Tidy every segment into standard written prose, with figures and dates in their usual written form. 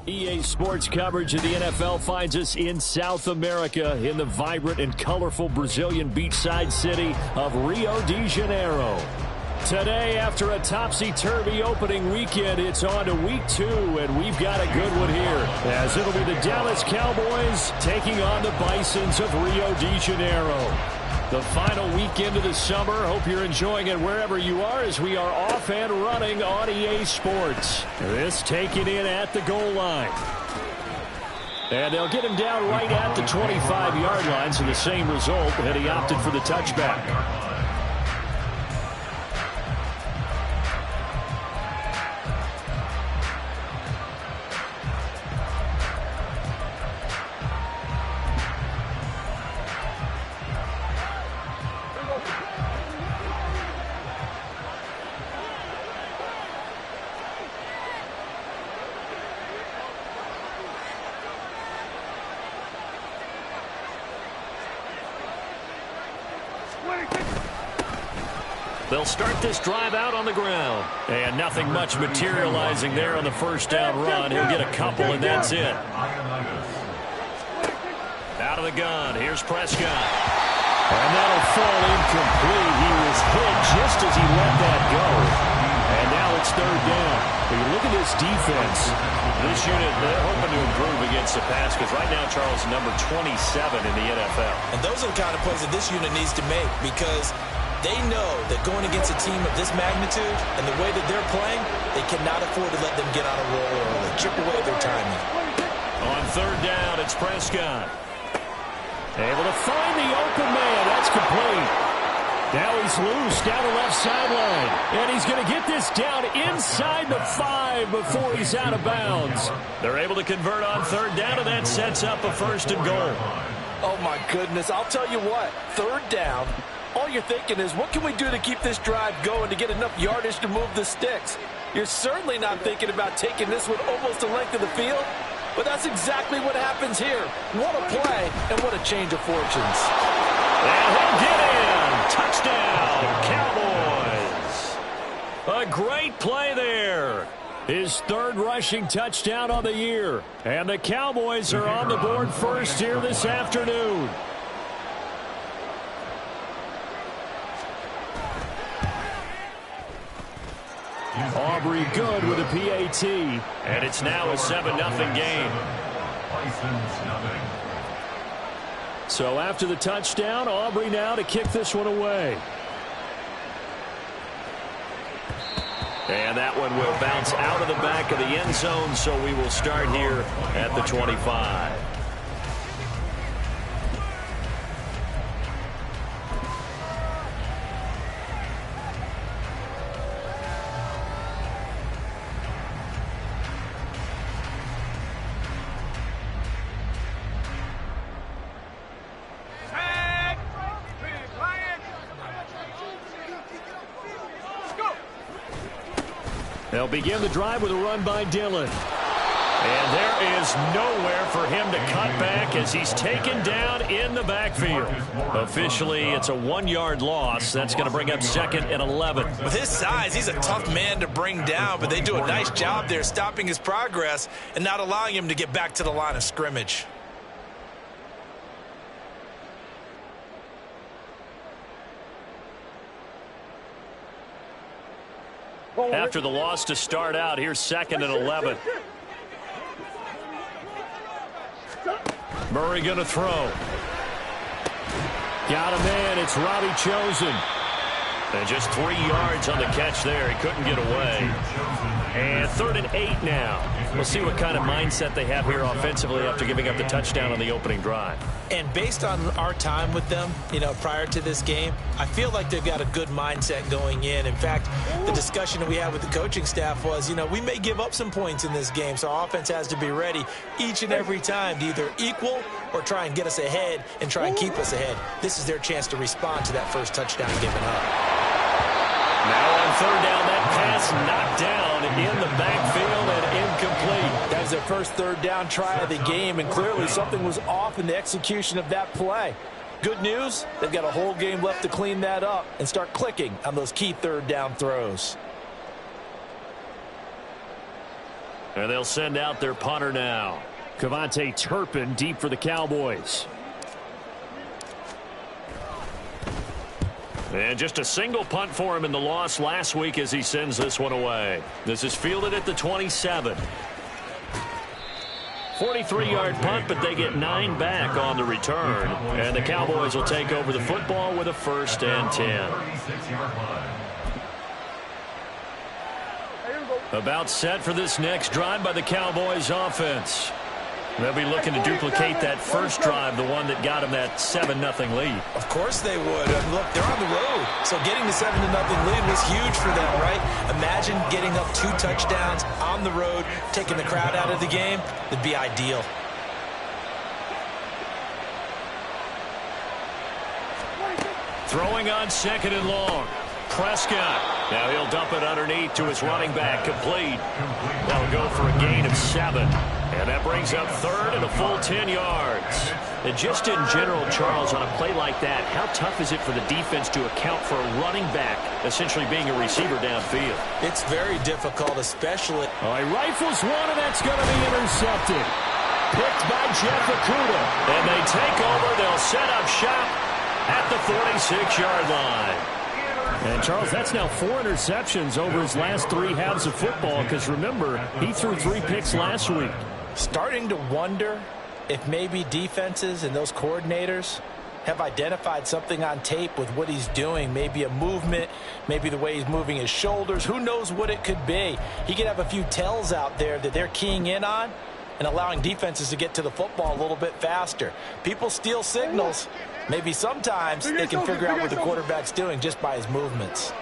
EA Sports coverage of the NFL finds us in South America in the vibrant and colorful Brazilian beachside city of Rio de Janeiro. Today, after a topsy-turvy opening weekend, it's on to week 2, and we've got a good one here, as it'll be the Dallas Cowboys taking on the Bisons of Rio de Janeiro. The final weekend of the summer. Hope you're enjoying it wherever you are as we are off and running on EA Sports. This taken in at the goal line. And they'll get him down right at the 25-yard line, so the same result, and he opted for the touchback. They'll start this drive out on the ground. And nothing much materializing there on the first down run. He'll get a couple, and that's it. Out of the gun. Here's Prescott. And that'll fall incomplete. He was hit just as he let that go. And now it's third down. When you look at this defense, this unit, they're hoping to improve against the pass because right now, Charles, number 27 in the NFL. And those are the kind of plays that this unit needs to make because they know that going against a team of this magnitude and the way that they're playing, they cannot afford to let them get on a roll early. Chip away their timing. On third down, it's Prescott. Able to find the open man. That's complete. Now he's loose down the left sideline. And he's going to get this down inside the 5 before he's out of bounds. They're able to convert on third down, and that sets up a first and goal. Oh, my goodness. I'll tell you what. Third down. All you're thinking is, what can we do to keep this drive going to get enough yardage to move the sticks? You're certainly not thinking about taking this one almost the length of the field, but that's exactly what happens here. What a play, and what a change of fortunes. And he'll get in. Touchdown, Cowboys. A great play there. His third rushing touchdown on the year. And the Cowboys are on the board first here this afternoon. Aubrey good with a PAT. And it's now a 7-0 game. So after the touchdown, Aubrey now to kick this one away. And that one will bounce out of the back of the end zone, so we will start here at the 25. They'll begin the drive with a run by Dillon. And there is nowhere for him to cut back as he's taken down in the backfield. Officially, it's a 1-yard loss. That's going to bring up 2nd and 11. With his size, he's a tough man to bring down, but they do a nice job there stopping his progress and not allowing him to get back to the line of scrimmage. After the loss to start out, here's 2nd and 11. Murray going to throw. Got a man. It's Robbie Chosen. And just 3 yards on the catch there. He couldn't get away. And 3rd and 8 now. We'll see what kind of mindset they have here offensively after giving up the touchdown on the opening drive. And based on our time with them, prior to this game, I feel like they've got a good mindset going in. In fact, the discussion that we had with the coaching staff was, we may give up some points in this game, so our offense has to be ready each and every time to either equal or try and get us ahead and try and keep us ahead. This is their chance to respond to that first touchdown given up. Now on third down, that pass knocked down in the backfield and incomplete. That was their first third down try of the game, and clearly something was off in the execution of that play. Good news, they've got a whole game left to clean that up and start clicking on those key third down throws. And they'll send out their punter now. Cavante Turpin deep for the Cowboys. And just a single punt for him in the loss last week as he sends this one away. This is fielded at the 27. 43-yard punt, but they get 9 back on the return. And the Cowboys will take over the football with a 1st and 10. About set for this next drive by the Cowboys offense. They'll be looking to duplicate that first drive, the one that got them that 7-0 lead. Of course they would. Look, they're on the road, so getting the 7-0 lead was huge for them, right? Imagine getting up 2 touchdowns on the road, taking the crowd out of the game. It'd be ideal. Throwing on 2nd and long. Prescott. Now he'll dump it underneath to his running back. Complete. That'll go for a gain of 7. And that brings up 3rd and a full 10 yards. And just in general, Charles, on a play like that, how tough is it for the defense to account for a running back essentially being a receiver downfield? It's very difficult, especially. He rifles one, and that's going to be intercepted. Picked by Jeff Okudah. And they take over. They'll set up shop at the 46-yard line. And, Charles, that's now 4 interceptions over his last 3 halves of football because, remember, he threw 3 picks last week. Starting to wonder if maybe defenses and those coordinators have identified something on tape with what he's doing. Maybe a movement, maybe the way he's moving his shoulders. Who knows what it could be? He could have a few tells out there that they're keying in on and allowing defenses to get to the football a little bit faster. People steal signals. Maybe sometimes they can figure out what the quarterback's doing just by his movements.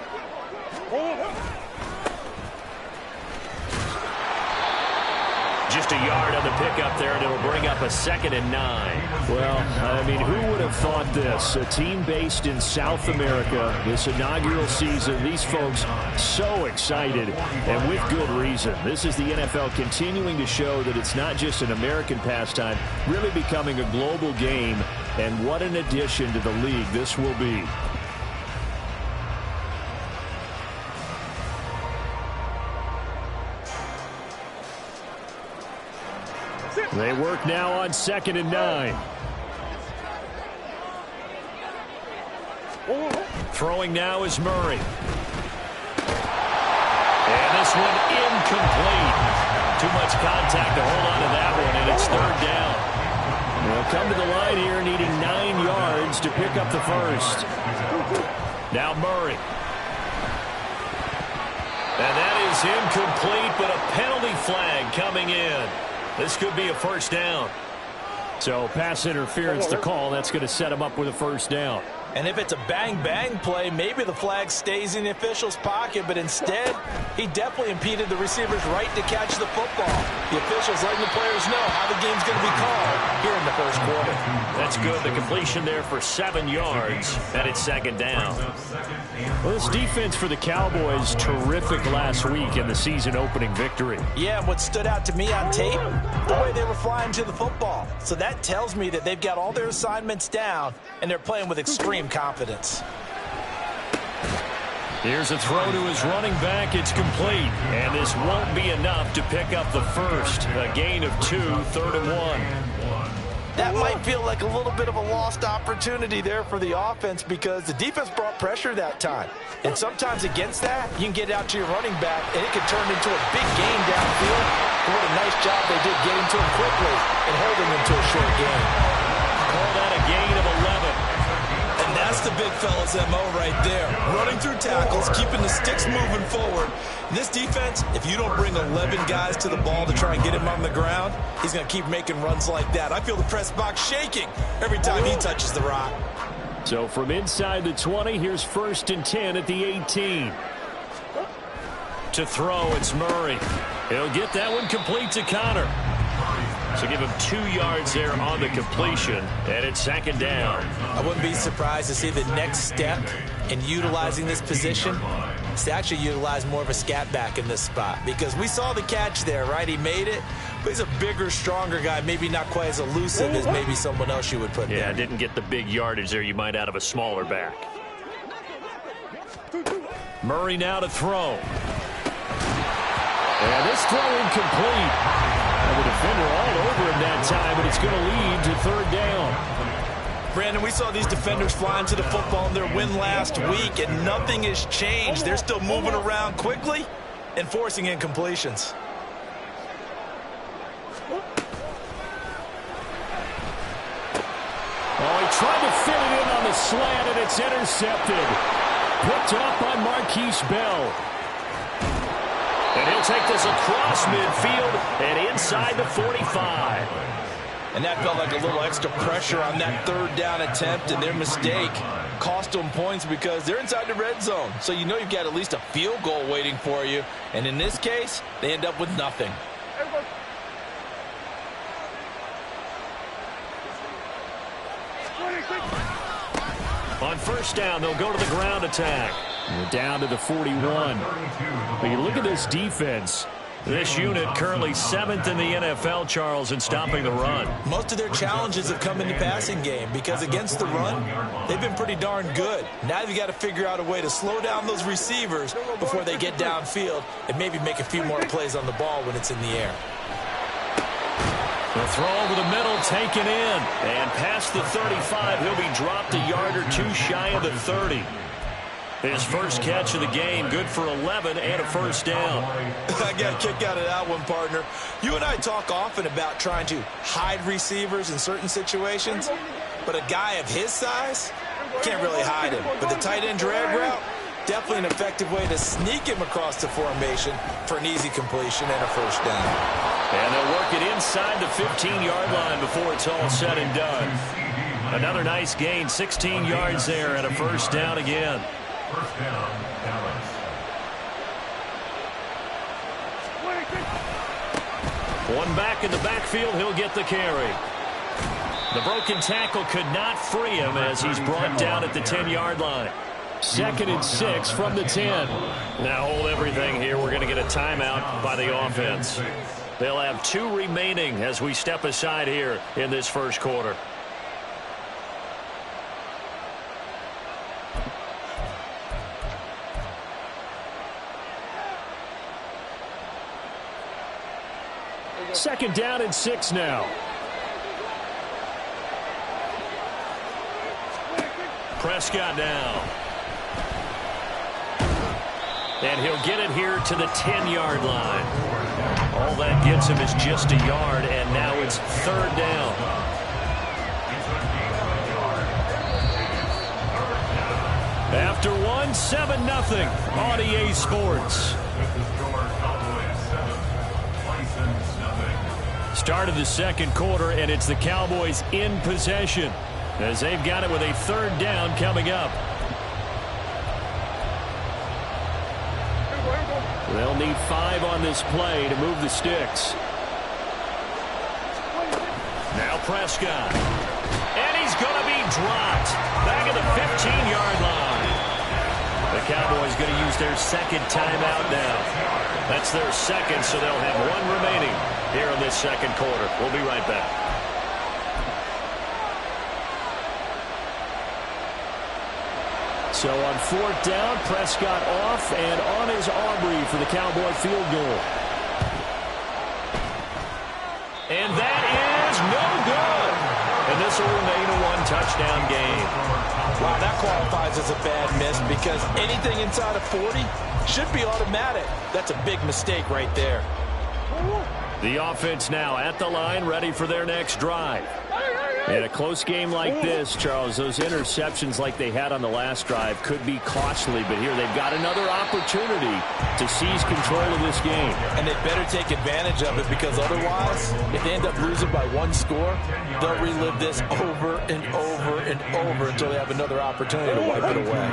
Just a yard on the pickup there, and it'll bring up a 2nd and 9. Well, I mean, who would have thought this? A team based in South America, this inaugural season, these folks so excited, and with good reason. This is the NFL continuing to show that it's not just an American pastime, really becoming a global game, and what an addition to the league this will be. They work now on 2nd and 9. Throwing now is Murray. And this one incomplete. Too much contact to hold on to that one, and it's 3rd down. They'll come to the line here needing 9 yards to pick up the first. Now Murray. And that is incomplete, but a penalty flag coming in. This could be a 1st down. So pass interference to call. That's going to set him up with a 1st down. And if it's a bang-bang play, maybe the flag stays in the official's pocket, but instead, he definitely impeded the receiver's right to catch the football. The officials letting the players know how the game's going to be called here in the 1st quarter. That's good. The completion there for 7 yards, and it's 2nd down. Well, this defense for the Cowboys, terrific last week in the season-opening victory. Yeah, and what stood out to me on tape, the way they were flying to the football. So that tells me that they've got all their assignments down, and they're playing with extreme confidence. Here's a throw to his running back. It's complete. And this won't be enough to pick up the first. A gain of 2, 3rd and 1. That might feel like a little bit of a lost opportunity there for the offense because the defense brought pressure that time. And sometimes against that, you can get out to your running back, and it could turn into a big game downfield. And what a nice job they did getting to him quickly and holding him to a short game. Call that a gain of 11. And that's the big fella's MO right there. Running through tackles, keeping the sticks moving forward. This defense, if you don't bring 11 guys to the ball to try and get him on the ground, he's going to keep making runs like that. I feel the press box shaking every time he touches the rock. So from inside the 20, here's 1st and 10 at the 18. To throw, it's Murray. He'll get that one complete to Connor. So give him 2 yards there on the completion, and it's 2nd down. I wouldn't be surprised to see the next step in utilizing this position is to actually utilize more of a scat back in this spot because we saw the catch there, right? He made it, but he's a bigger, stronger guy, maybe not quite as elusive as maybe someone else you would put there. Yeah, didn't get the big yardage there you might out of a smaller back. Murray now to throw. And this His throw incomplete. And the defender all over him that time, but it's going to lead to third down. Brandon, we saw these defenders flying to the football in their win last week, and nothing has changed. They're still moving around quickly and forcing incompletions. Oh, he tried to fit it in on the slant, and it's intercepted. Picked up by Marquise Bell. And he'll take this across midfield and inside the 45. And that felt like a little extra pressure on that third down attempt, and their mistake cost them points because they're inside the red zone. So you know you've got at least a field goal waiting for you. And in this case, they end up with nothing. On first down, they'll go to the ground attack. We're down to the 41. But you look at this defense. This unit currently 7th in the NFL, Charles, in stopping the run. Most of their challenges have come in the passing game because against the run, they've been pretty darn good. Now you've got to figure out a way to slow down those receivers before they get downfield and maybe make a few more plays on the ball when it's in the air. The throw over the middle, taken in. And past the 35, he'll be dropped a yard or two shy of the 30. His first catch of the game, good for 11 and a first down. I got a kick out of that one, partner. You and I talk often about trying to hide receivers in certain situations, but a guy of his size can't really hide him. But the tight end drag route, definitely an effective way to sneak him across the formation for an easy completion and a first down. And they'll work it inside the 15-yard line before it's all said and done. Another nice gain, 16 yards there and a first down again. First down, Dallas. One back in the backfield, he'll get the carry. The broken tackle could not free him as he's brought down at the 10-yard line. 2nd and 6 from the 10. Now hold everything here. We're going to get a timeout by the offense. They'll have 2 remaining as we step aside here in this first quarter. Second down and 6 now. Prescott now. And he'll get it here to the 10-yard line. All that gets him is just a yard, and now it's third down. After 7-0 on EA Sports. Start of the second quarter, and it's the Cowboys in possession as they've got it with a third down coming up. They'll need 5 on this play to move the sticks. Now Prescott. And he's going to be dropped back at the 15-yard line. The Cowboys going to use their second timeout now. That's their second, so they'll have 1 remaining here in this second quarter. We'll be right back. So on 4th down, Prescott off and on is Aubrey for the Cowboy field goal. And that is no good. And this will remain a 1-touchdown game. Wow, that qualifies as a bad miss because anything inside of 40 should be automatic. That's a big mistake right there. The offense now at the line, ready for their next drive. In a close game like this, Charles, those interceptions like they had on the last drive could be costly, but here they've got another opportunity to seize control of this game. And they better take advantage of it because otherwise, if they end up losing by 1 score, they'll relive this over and over and over until they have another opportunity to wipe it away.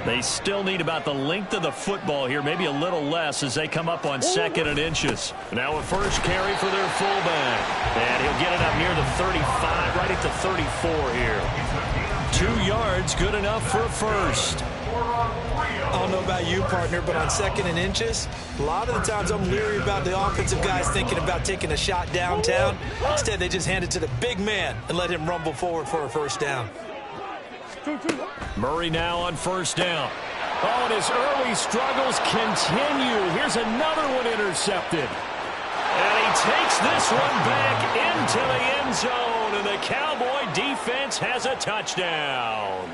They still need about the length of the football here, maybe a little less as they come up on 2nd and inches. Now a first carry for their fullback. And he'll get it up near the 35, right at the 34 here. 2 yards, good enough for a first. I don't know about you, partner, but on 2nd and inches, a lot of the times I'm leery about the offensive guys thinking about taking a shot downtown. Instead, they just hand it to the big man and let him rumble forward for a first down. Murray now on first down. Oh, and his early struggles continue. Here's another one intercepted. And he takes this one back into the end zone, and the Cowboy defense has a touchdown.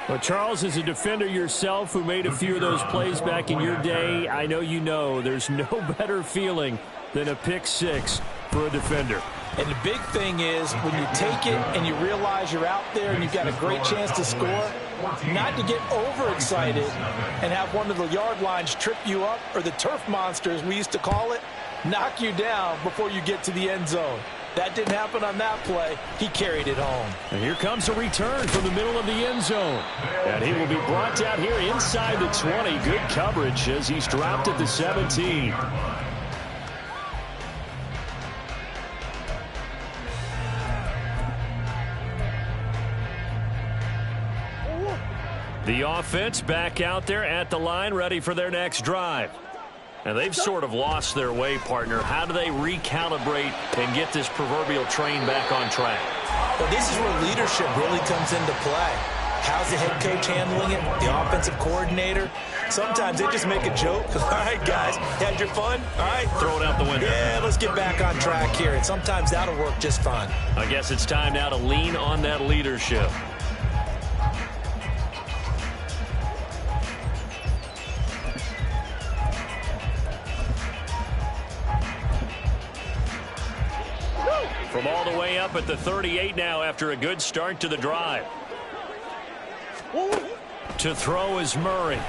Well, Charles, as a defender yourself who made a few of those plays back in your day, I know you know there's no better feeling than a pick six for a defender. And the big thing is when you take it and you realize you're out there and you've got a great chance to score, not to get overexcited and have one of the yard lines trip you up, or the turf monster, as we used to call it, knock you down before you get to the end zone. That didn't happen on that play. He carried it home. And here comes a return from the middle of the end zone. And he will be brought down here inside the 20. Good coverage as he's dropped at the 17. The offense back out there at the line, ready for their next drive. And they've sort of lost their way, partner. How do they recalibrate and get this proverbial train back on track? Well, this is where leadership really comes into play. How's the head coach handling it? The offensive coordinator? Sometimes they just make a joke. All right, guys, had your fun? All right. Throw it out the window. Yeah, let's get back on track here. And sometimes that'll work just fine. I guess it's time now to lean on that leadership. From all the way up at the 38 now after a good start to the drive. To throw is Murray.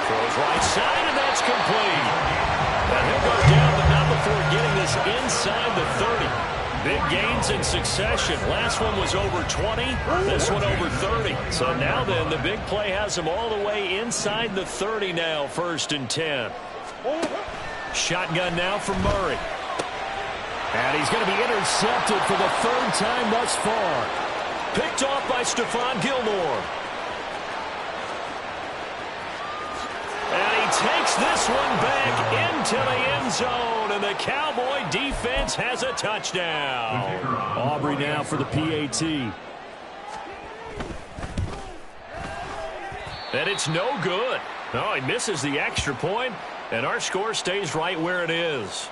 Throws right side, and that's complete. And he'll go down, but not before getting this inside the 30. Big gains in succession. Last one was over 20. This one over 30. So now then, the big play has him all the way inside the 30 now, 1st and 10. Shotgun now from Murray. And he's going to be intercepted for the 3rd time thus far. Picked off by Stephon Gilmore. And he takes this one back into the end zone, and the Cowboy defense has a touchdown. Aubrey now for the PAT. And it's no good. No, he misses the extra point, and our score stays right where it is.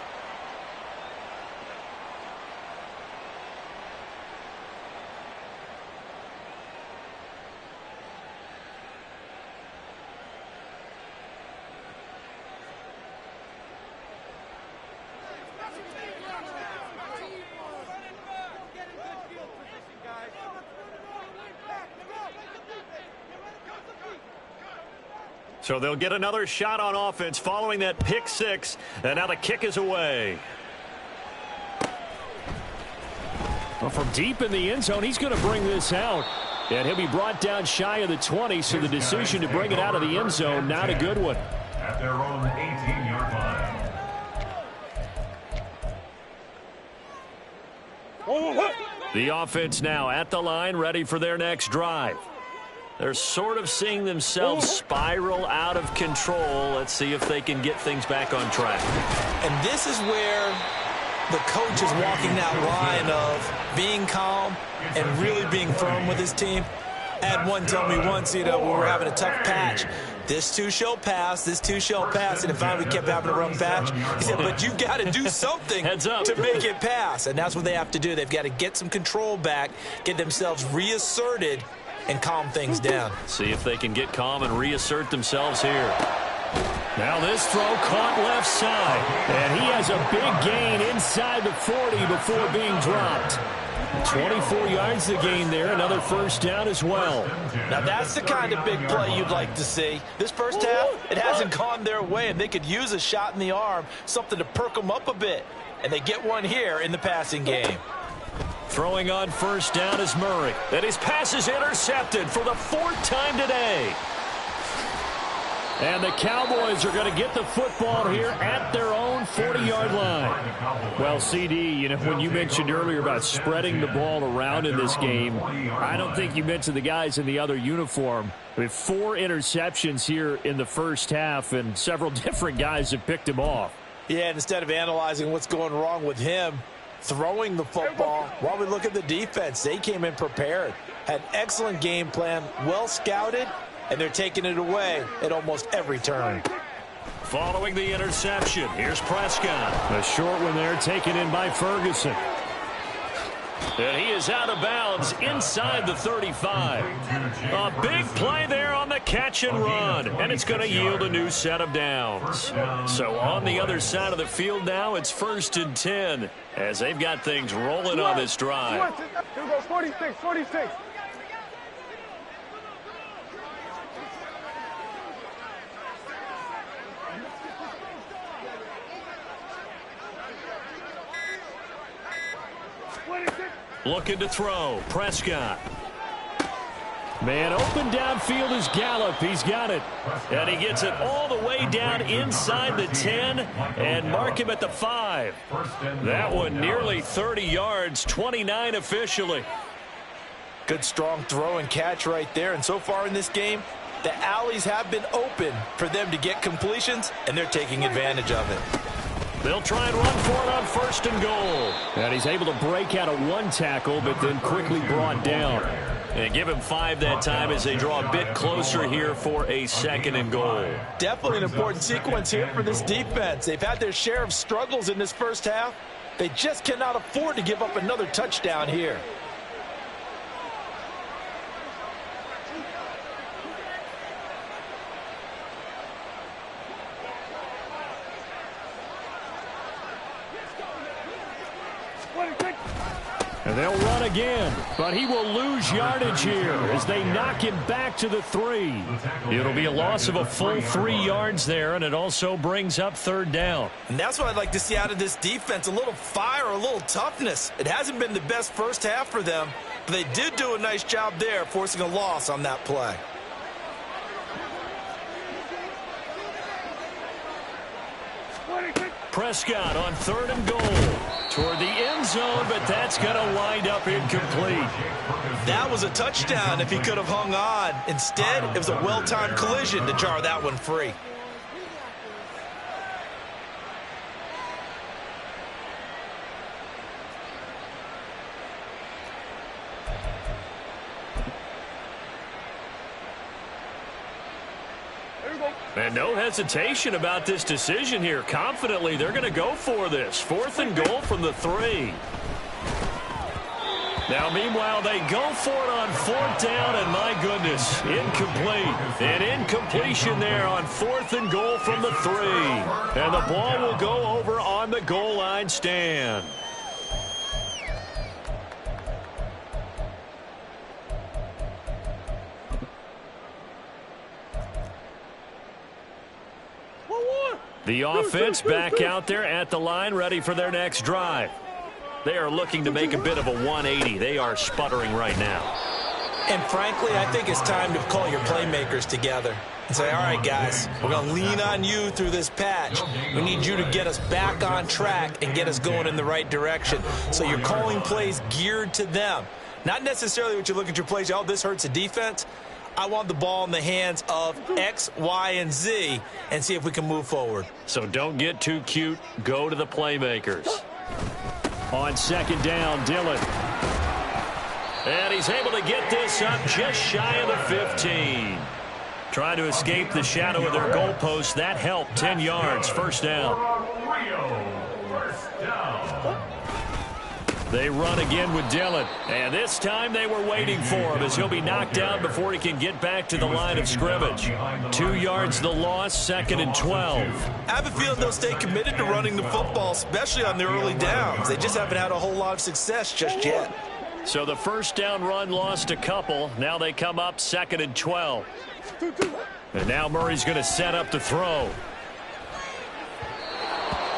So they'll get another shot on offense following that pick six, and now the kick is away. Well, from deep in the end zone, he's going to bring this out. And he'll be brought down shy of the 20, so the decision to bring it out of the end zone, not a good one. At their own 18-yard line. The offense now at the line, ready for their next drive. They're sort of seeing themselves spiral out of control. Let's see if they can get things back on track. And this is where the coach is walking that line of being calm and really being firm with his team. I had one tell me once, when we were having a tough patch, this too shall pass, this too shall pass, and finally we kept having a rough patch. He said, but you've got to do something to make it pass, and that's what they have to do. They've got to get some control back, get themselves reasserted, and calm things down. See if they can get calm and reassert themselves here. Now this throw caught left side, and he has a big gain inside the 40 before being dropped. 24 yards to gain there, another first down as well. Now that's the kind of big play you'd like to see. This first half, it hasn't gone their way, and they could use a shot in the arm, something to perk them up a bit. And they get one here in the passing game. Throwing on first down is Murray. And his pass is intercepted for the 4th time today. And the Cowboys are going to get the football here at their own 40-yard line. Well, CD, when you mentioned earlier about spreading the ball around in this game, I don't think you mentioned the guys in the other uniform. We have 4 interceptions here in the first half, and several different guys have picked him off. Yeah, and instead of analyzing what's going wrong with him, throwing the football. While we look at the defense, they came in prepared, had an excellent game plan, well scouted, and they're taking it away at almost every turn. Following the interception, here's Prescott. A short one there taken in by Ferguson. And he is out of bounds inside the 35. A big play there on the catch and run. And it's going to yield a new set of downs. So on the other side of the field now, it's 1st and 10 as they've got things rolling on this drive. Here goes 46, 46. Looking to throw. Prescott. Man open downfield is Gallup. He's got it. And he gets it all the way down inside the 10 and mark him at the 5. That one nearly 30 yards, 29 officially. Good strong throw and catch right there. And so far in this game, the alleys have been open for them to get completions, and they're taking advantage of it. They'll try and run for it on 1st and goal. And he's able to break out of one tackle, but then quickly brought down. And give him 5 that time as they draw a bit closer here for a 2nd and goal. Definitely an important sequence here for this defense. They've had their share of struggles in this first half. They just cannot afford to give up another touchdown here. And they'll run again, but he will lose yardage here as they knock him back to the 3. It'll be a loss of a full 3 yards there, and it also brings up 3rd down. And that's what I'd like to see out of this defense, a little fire, a little toughness. It hasn't been the best first half for them, but they did do a nice job there, forcing a loss on that play. Prescott on 3rd and goal. Toward the end zone, but that's going to wind up incomplete. That was a touchdown if he could have hung on. Instead, it was a well-timed collision to jar that one free. And no hesitation about this decision here. Confidently, they're going to go for this. 4th and goal from the 3. Now, meanwhile, they go for it on 4th down, and my goodness, incomplete. An incompletion there on 4th and goal from the 3. And the ball will go over on the goal line stand. The offense back out there at the line, ready for their next drive. They are looking to make a bit of a 180. They are sputtering right now. And frankly, I think it's time to call your playmakers together and say, all right, guys, we're going to lean on you through this patch. We need you to get us back on track and get us going in the right direction. So you're calling plays geared to them. Not necessarily what you look at your plays, oh, this hurts the defense. I want the ball in the hands of X, Y, and Z and see if we can move forward. So don't get too cute. Go to the playmakers. On 2nd down, Dillon. And he's able to get this up just shy of the 15. Trying to escape the shadow of their goalpost. That helped. 10 yards. 1st down. They run again with Dillon. And this time they were waiting for him as he'll be knocked down before he can get back to the line of scrimmage. 2 yards the loss, 2nd and 12. I have a feeling they'll stay committed to running the football, especially on the early downs. They just haven't had a whole lot of success just yet. So the 1st down run lost a couple. Now they come up 2nd and 12. And now Murray's going to set up the throw.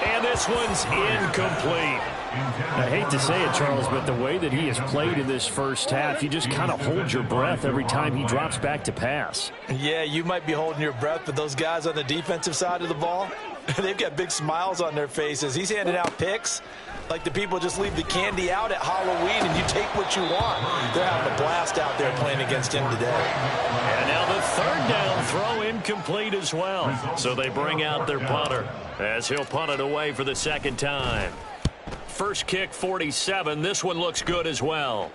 And this one's incomplete. I hate to say it, Charles, but the way that he has played in this first half, you just kind of hold your breath every time he drops back to pass. Yeah, you might be holding your breath, but those guys on the defensive side of the ball, they've got big smiles on their faces. He's handing out picks like the people just leave the candy out at Halloween and you take what you want. They're having a blast out there playing against him today. And now the 3rd down throw incomplete as well. So they bring out their punter as he'll punt it away for the 2nd time. first kick 47. This one looks good as well.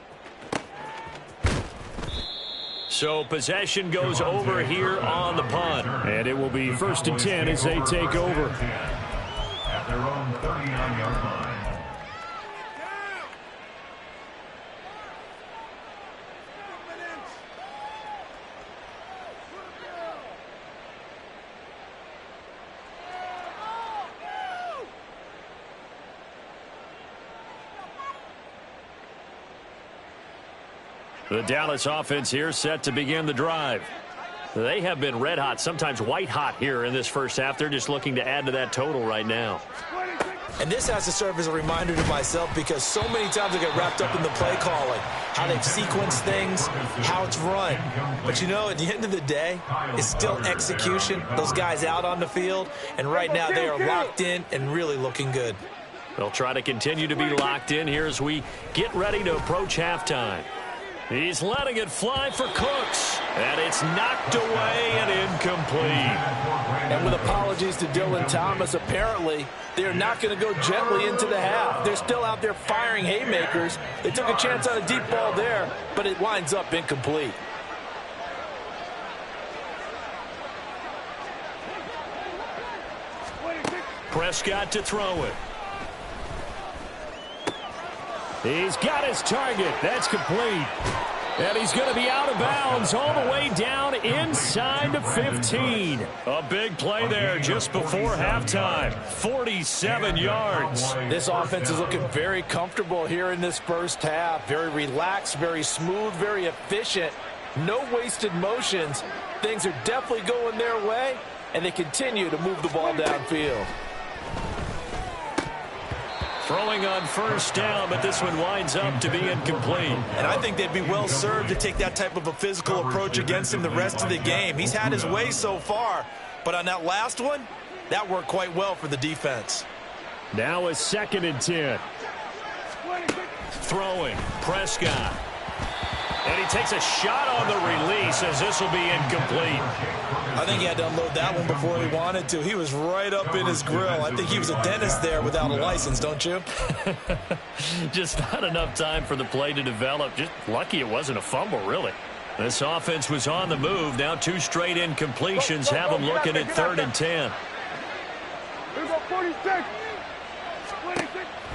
So possession goes over here on the punt. And it will be 1st and 10 as they take over. At their own 39-yard line. The Dallas offense here set to begin the drive. They have been red hot, sometimes white hot here in this first half. They're just looking to add to that total right now. And this has to serve as a reminder to myself because so many times I get wrapped up in the play calling, how they've sequenced things, how it's run. But, you know, at the end of the day, it's still execution. Those guys out on the field, and right now they are locked in and really looking good. They'll try to continue to be locked in here as we get ready to approach halftime. He's letting it fly for Cooks, and it's knocked away and incomplete. And with apologies to Dylan Thomas, apparently they're not going to go gently into the half. They're still out there firing haymakers. They took a chance on a deep ball there, but it winds up incomplete. Prescott to throw it. He's got his target. That's complete. And he's going to be out of bounds all the way down inside the 15. A big play there just before halftime. 47 yards. This offense is looking very comfortable here in this first half. Very relaxed, very smooth, very efficient. No wasted motions. Things are definitely going their way, and they continue to move the ball downfield. Throwing on first down, but this one winds up to be incomplete. And I think they'd be well served to take that type of a physical approach against him the rest of the game. He's had his way so far, but on that last one, that worked quite well for the defense. Now a 2nd and 10. Throwing, Prescott. And he takes a shot on the release as this will be incomplete. I think he had to unload that one before he wanted to. He was right up in his grill. I think he was a dentist there without a license, don't you? Just not enough time for the play to develop. Just lucky it wasn't a fumble, really. This offense was on the move. Now 2 straight incompletions have them looking at 3rd and 10. Here we go, 46.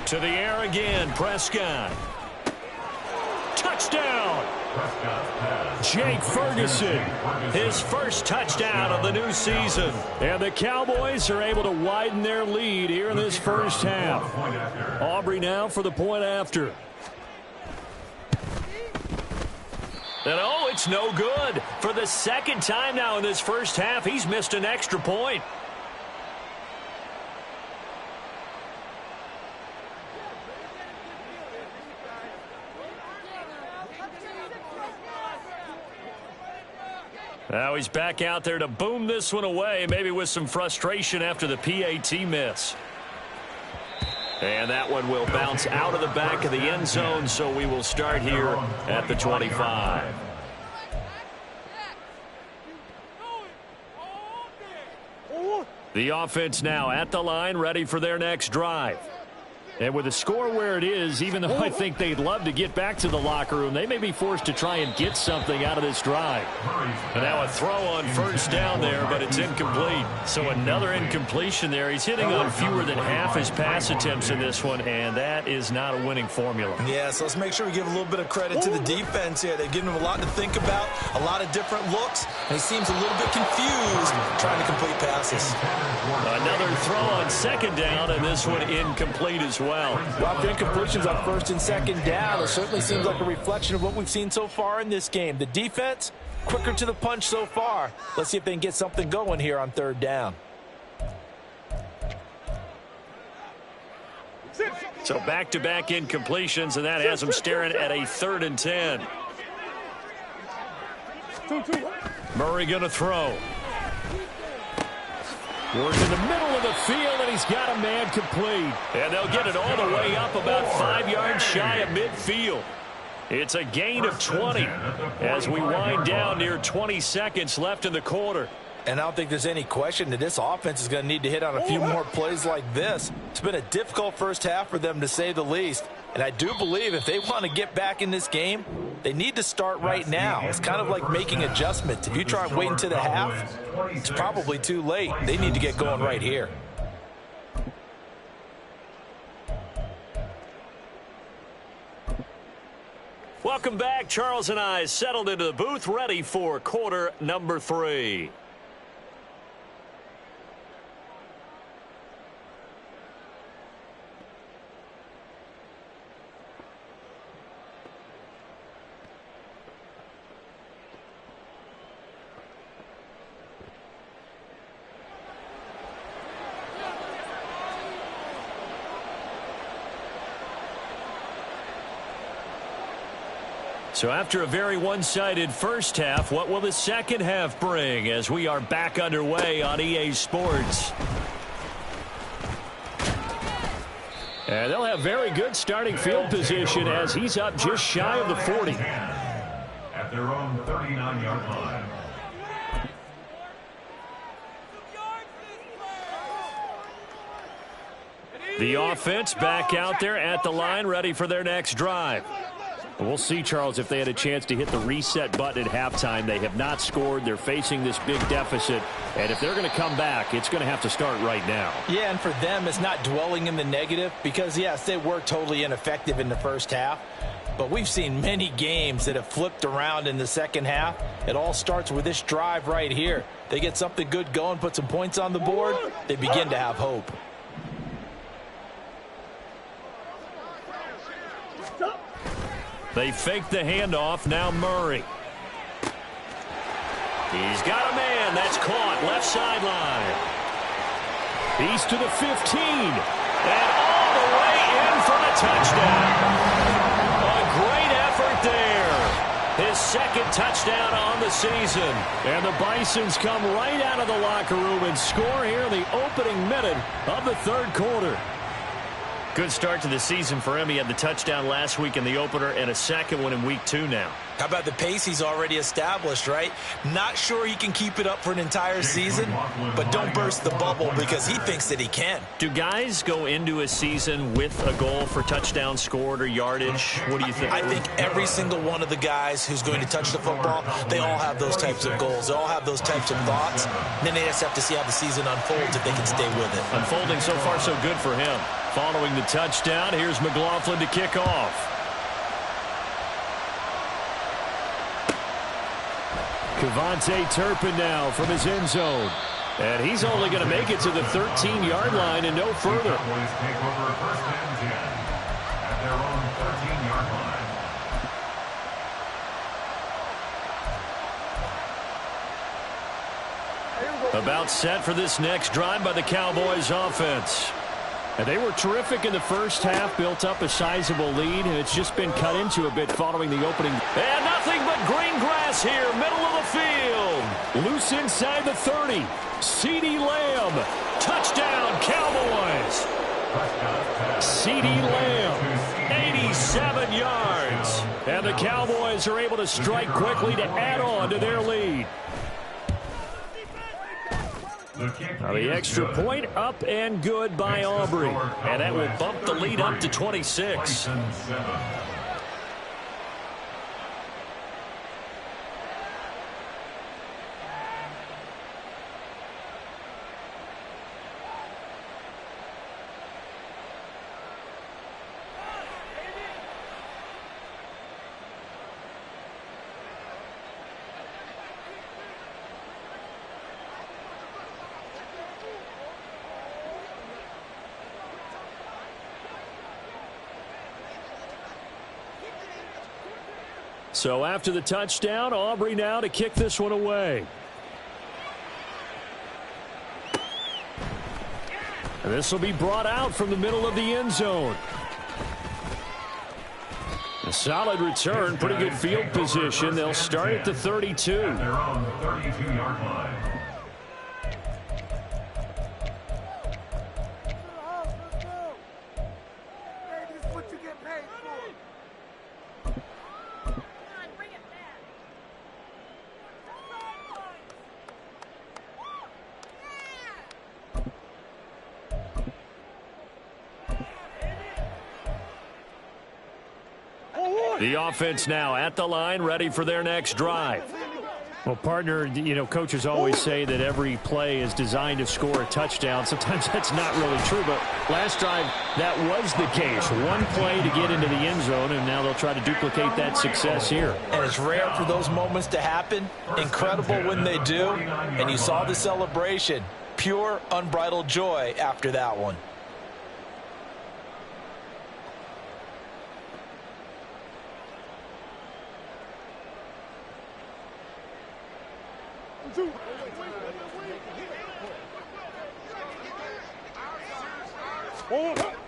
To the air again, Prescott. Touchdown! Jake Ferguson, his first touchdown of the new season. And the Cowboys are able to widen their lead here in this first half. Aubrey now for the point after. And oh, it's no good. For the second time now in this first half, he's missed an extra point. Now he's back out there to boom this one away, maybe with some frustration after the PAT miss. And that one will bounce out of the back of the end zone, so we will start here at the 25. The offense now at the line, ready for their next drive. And with the score where it is, even though I think they'd love to get back to the locker room, they may be forced to try and get something out of this drive. And now a throw on first down there, but it's incomplete. So another incompletion there. He's hitting on fewer than half his pass attempts in this one, and that is not a winning formula. Yeah, so let's make sure we give a little bit of credit to the defense here. They've given him a lot to think about, a lot of different looks, and he seems a little bit confused trying to complete passes. Another throw on second down, and this one incomplete as well. Well, the incompletions on 1st and 2nd down, it certainly seems like a reflection of what we've seen so far in this game. The defense, quicker to the punch so far. Let's see if they can get something going here on 3rd down. So back-to-back incompletions, and that has them staring at a 3rd and 10. Murray going to throw. Works in the middle of the field, and he's got a man complete. And they'll get it all the way up about 5 yards shy of midfield. It's a gain of 20 as we wind down near 20 seconds left in the quarter. And I don't think there's any question that this offense is going to need to hit on a few more plays like this. It's been a difficult first half for them, to say the least. And I do believe if they want to get back in this game, they need to start right now. It's kind of like making adjustments. If you try and wait until the half, it's probably too late. They need to get going right here. Welcome back. Charles and I settled into the booth, ready for quarter number 3. So after a very one-sided first half, what will the second half bring as we are back underway on EA Sports? And they'll have very good starting field position as he's up just shy of the 40. At their own 39-yard line. The offense back out there at the line, ready for their next drive. We'll see, Charles, if they had a chance to hit the reset button at halftime. They have not scored. They're facing this big deficit. And if they're going to come back, it's going to have to start right now. Yeah, and for them, it's not dwelling in the negative because, yes, they were totally ineffective in the first half. But we've seen many games that have flipped around in the second half. It all starts with this drive right here. They get something good going, put some points on the board, they begin to have hope. They fake the handoff. Now Murray. He's got a man. That's caught. Left sideline. He's to the 15. And all the way in for the touchdown. A great effort there. His second touchdown on the season. And the Bisons come right out of the locker room and score here in the opening minute of the third quarter. Good start to the season for him. He had the touchdown last week in the opener and a second one in week 2 now. How about the pace he's already established, right? Not sure he can keep it up for an entire season, but don't burst the bubble because he thinks that he can. Do guys go into a season with a goal for touchdowns scored or yardage? What do you think? I think every single one of the guys who's going to touch the football, they all have those types of goals. They all have those types of thoughts. And then they just have to see how the season unfolds if they can stay with it. Unfolding so far so good for him. Following the touchdown, here's McLaughlin to kick off. Kevontae Turpin now from his end zone. And he's only going to make it to the 13-yard line and no further. Cowboys take over first and 10 at their own 13-yard line. About set for this next drive by the Cowboys offense. And they were terrific in the first half, built up a sizable lead, and it's just been cut into a bit following the opening. And nothing but green grass here, middle of the field. Loose inside the 30. CeeDee Lamb. Touchdown, Cowboys. CeeDee Lamb, 87 yards. And the Cowboys are able to strike quickly to add on to their lead. Now the extra point up and good by Aubrey. And that will bump the lead up to 26. So after the touchdown, Aubrey now to kick this one away. And this will be brought out from the middle of the end zone. A solid return, pretty good field position. They'll start at the 32. At their own 32-yard line. The offense now at the line, ready for their next drive. Well, partner, you know, coaches always say that every play is designed to score a touchdown. Sometimes that's not really true, but last drive, that was the case. One play to get into the end zone, and now they'll try to duplicate that success here. And it's rare for those moments to happen. Incredible when they do. And you saw the celebration. Pure, unbridled joy after that one.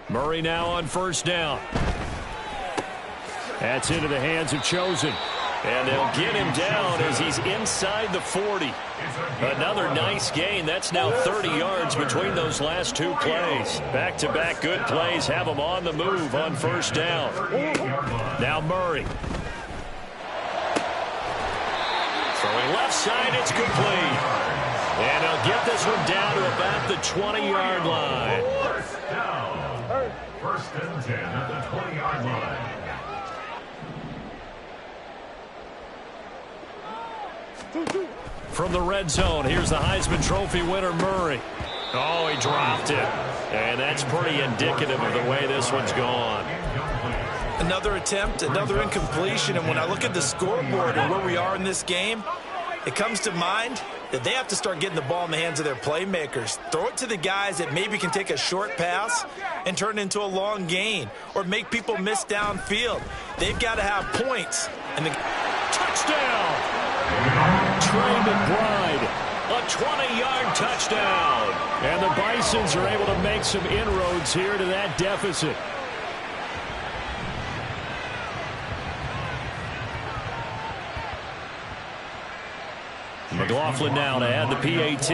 Murray now on first down. That's into the hands of Chosen. And they'll get him down as he's inside the 40. Another nice gain. That's now 30 yards between those last two plays. Back-to-back good plays have him on the move on first down. Now Murray. Throwing left side, it's complete. And he'll get this one down to about the 20-yard line. First down. First and 10 at the 20-yard line. From the red zone, here's the Heisman Trophy winner, Murray. Oh, he dropped it. And that's pretty indicative of the way this one's gone. Another attempt, another incompletion. And when I look at the scoreboard and where we are in this game, it comes to mind that they have to start getting the ball in the hands of their playmakers. Throw it to the guys that maybe can take a short pass and turn it into a long gain or make people miss downfield. They've got to have points. And the touchdown! Trey McBride, a 20-yard touchdown. And the Bisons are able to make some inroads here to that deficit. McLaughlin now to add the PAT.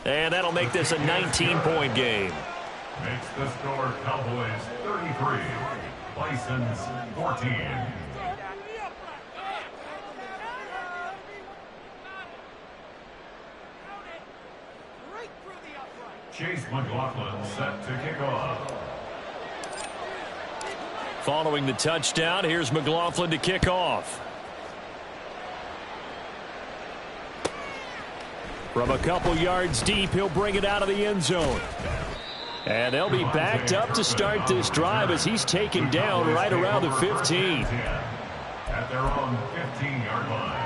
And that'll make this a 19-point game. Makes the score Cowboys 33, Bisons 14. Chase McLaughlin set to kick off. Following the touchdown, here's McLaughlin to kick off. From a couple yards deep, he'll bring it out of the end zone. And they'll be backed up to start this drive as he's taken down right around the 15. At their own 15-yard line.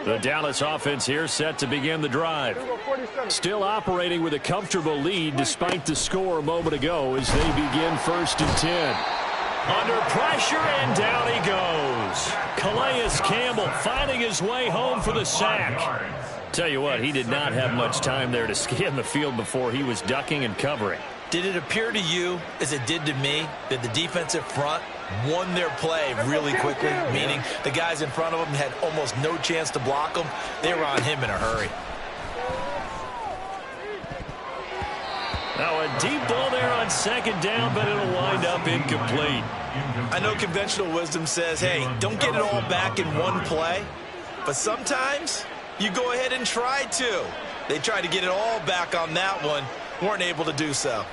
The Dallas offense here set to begin the drive. Still operating with a comfortable lead despite the score a moment ago as they begin first and 10. Under pressure, and down he goes. Calais Campbell finding his way home for the sack. Tell you what, he did not have much time there to scan the field before he was ducking and covering. Did it appear to you, as it did to me, that the defensive front won their play really quickly? Meaning the guys in front of them had almost no chance to block them. They were on him in a hurry. Now a deep ball there on second down, but it'll wind up incomplete. I know conventional wisdom says, hey, don't get it all back in one play. But sometimes you go ahead and try to. They tried to get it all back on that one. Weren't able to do so.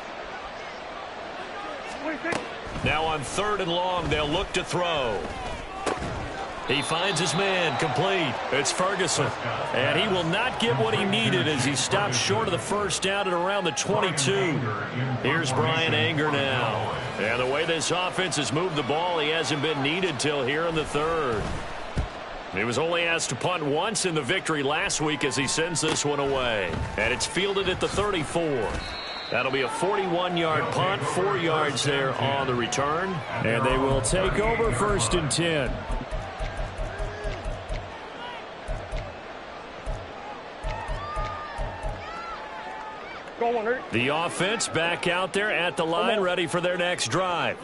Now on third and long, they'll look to throw. He finds his man, complete. It's Ferguson. And he will not get what he needed as he stops short of the first down at around the 22. Here's Brian Anger now. And the way this offense has moved the ball, he hasn't been needed till here in the third. He was only asked to punt once in the victory last week as he sends this one away. And it's fielded at the 34. That'll be a 41-yard punt, 4 yards there on the return. And they will take over first and 10. The offense back out there at the line, ready for their next drive.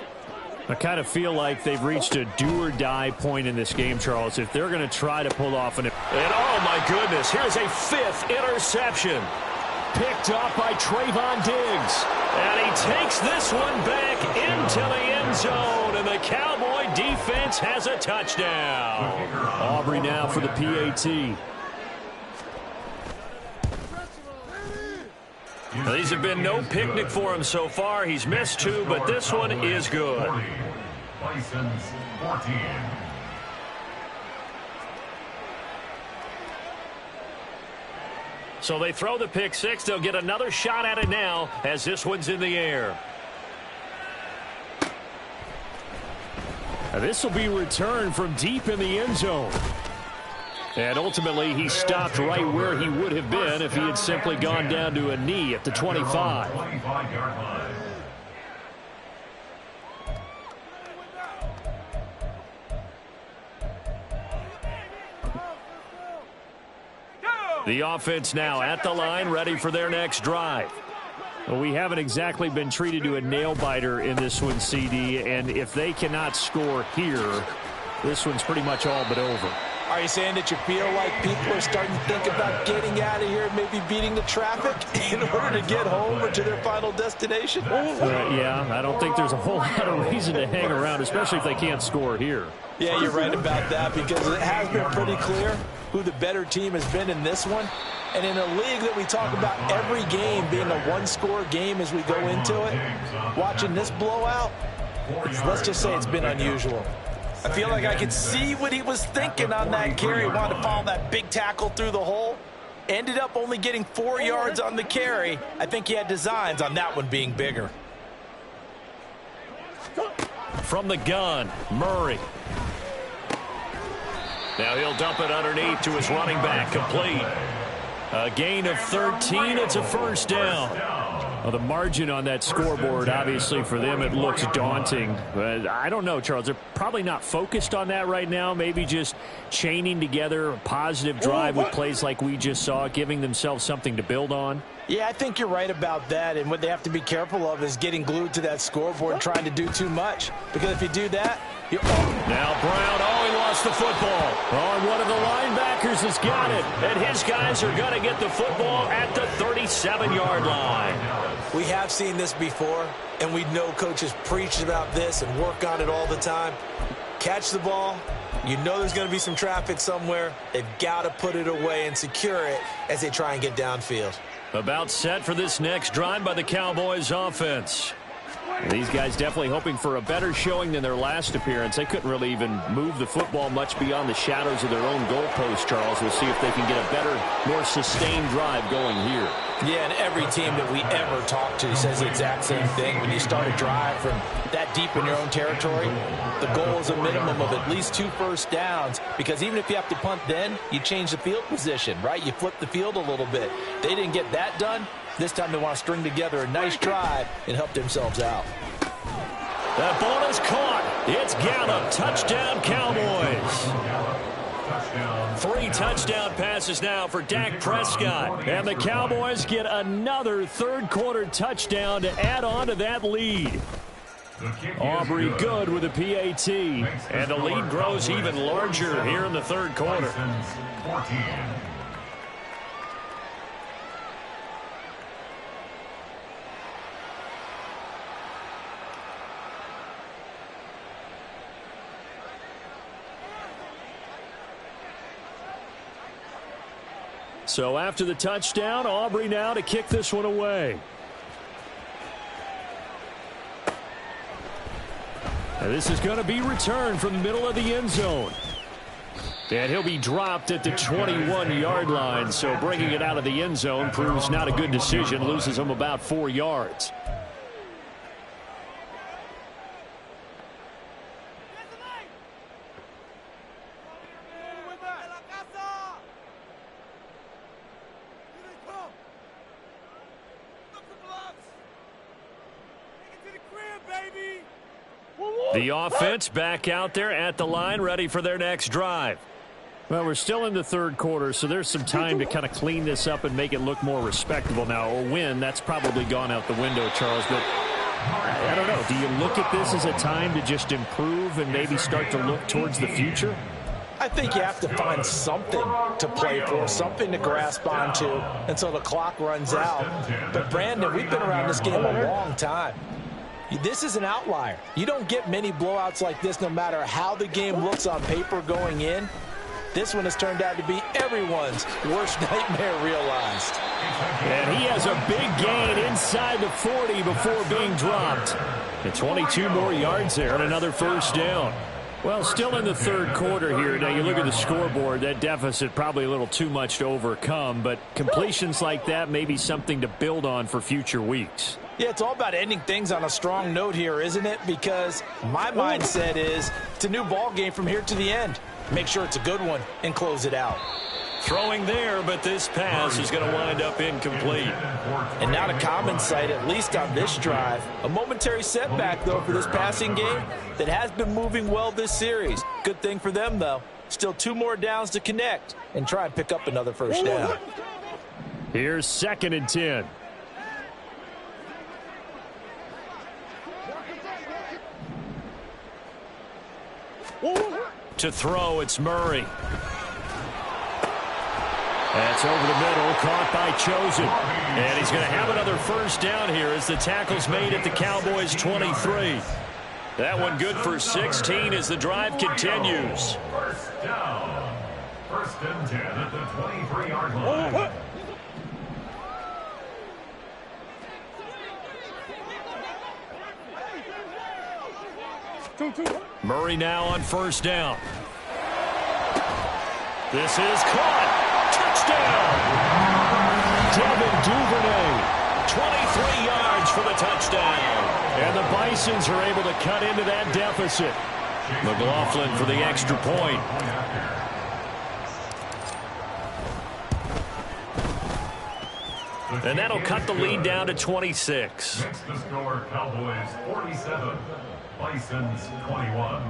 I kind of feel like they've reached a do-or-die point in this game, Charles, if they're going to try to pull off an... And oh, my goodness, here's a 5th interception. Picked off by Trayvon Diggs. And he takes this one back into the end zone, and the Cowboy defense has a touchdown. Aubrey now for the PAT. Well, these have been no picnic for him so far. He's missed 2, but this one is good. Bison's 14. So they throw the pick 6. They'll get another shot at it now as this one's in the air. This will be returned from deep in the end zone. And ultimately, he stopped right where he would have been if he had simply gone down to a knee at the 25. The offense now at the line, ready for their next drive. Well, we haven't exactly been treated to a nail-biter in this one, CD, and if they cannot score here, this one's pretty much all but over. Are you saying that you feel like people are starting to think about getting out of here and maybe beating the traffic in order to get home or to their final destination? Yeah, I don't think there's a whole lot of reason to hang around, especially if they can't score here. Yeah, you're right about that because it has been pretty clear who the better team has been in this one. And in a league that we talk about every game being a one-score game as we go into it, watching this blowout, let's just say it's been unusual. I feel like I could see what he was thinking on that carry. Wanted to follow that big tackle through the hole. Ended up only getting 4 yards on the carry. I think he had designs on that one being bigger. From the gun, Murray. Now he'll dump it underneath to his running back, complete. A gain of 13, it's a first down. Well, the margin on that scoreboard, obviously, for them, it looks daunting. But I don't know, Charles. They're probably not focused on that right now. Maybe just chaining together a positive drive with plays like we just saw, giving themselves something to build on. Yeah, I think you're right about that. And what they have to be careful of is getting glued to that scoreboard and trying to do too much. Because if you do that, you're... Now Brown, he lost the football. Oh, one of the linebackers has got it. And his guys are going to get the football at the 37-yard line. We have seen this before, and we know coaches preach about this and work on it all the time. Catch the ball. You know there's going to be some traffic somewhere. They've got to put it away and secure it as they try and get downfield. About set for this next drive by the Cowboys offense. These guys definitely hoping for a better showing than their last appearance. They couldn't really even move the football much beyond the shadows of their own goalpost, Charles. We'll see if they can get a better, more sustained drive going here. Yeah, and every team that we ever talk to says the exact same thing. When you start a drive from that deep in your own territory, the goal is a minimum of at least 2 first downs, because even if you have to punt then, you change the field position, right? You flip the field a little bit. They didn't get that done. This time they want to string together a nice drive and help themselves out. That ball is caught. It's Gallup. Touchdown, Cowboys. 3 touchdown passes now for Dak Prescott. And the Cowboys get another third-quarter touchdown to add on to that lead. Aubrey good with a PAT. And the lead grows even larger here in the third quarter. So after the touchdown, Aubrey now to kick this one away. And this is going to be returned from the middle of the end zone. And he'll be dropped at the 21-yard line. So bringing it out of the end zone proves not a good decision. Loses him about 4 yards. The offense back out there at the line, ready for their next drive. Well, we're still in the third quarter, so there's some time to kind of clean this up and make it look more respectable. Now, a win, that's probably gone out the window, Charles, but I don't know. Do you look at this as a time to just improve and maybe start to look towards the future? I think you have to find something to play for, something to grasp onto until the clock runs out. But, Brandon, we've been around this game a long time. This is an outlier. You don't get many blowouts like this no matter how the game looks on paper going in. This one has turned out to be everyone's worst nightmare realized. And he has a big gain inside the 40 before being dropped. And 22 more yards there and another first down. Well, still in the third quarter here. Now, you look at the scoreboard, that deficit probably a little too much to overcome, but completions like that may be something to build on for future weeks. Yeah, it's all about ending things on a strong note here, isn't it? Because my mindset is it's a new ball game from here to the end. Make sure it's a good one and close it out. Throwing there, but this pass is going to wind up incomplete. And not a common sight, at least on this drive. A momentary setback, though, for this passing game that has been moving well this series. Good thing for them, though. Still 2 more downs to connect and try and pick up another first down. Here's 2nd and 10. To throw, it's Murray. That's over the middle, caught by Chosen. And he's going to have another first down here as the tackle's made at the Cowboys' 23. That one good for 16 as the drive continues. First down. 1st and 10 at the 23-yard line. Murray now on first down. This is caught. Touchdown! Devin Duvernay, 23 yards for the touchdown. And the Bisons are able to cut into that deficit. McLaughlin for the extra point. And that'll cut the lead down to 26. Next to score, Cowboys 47, Bisons 21.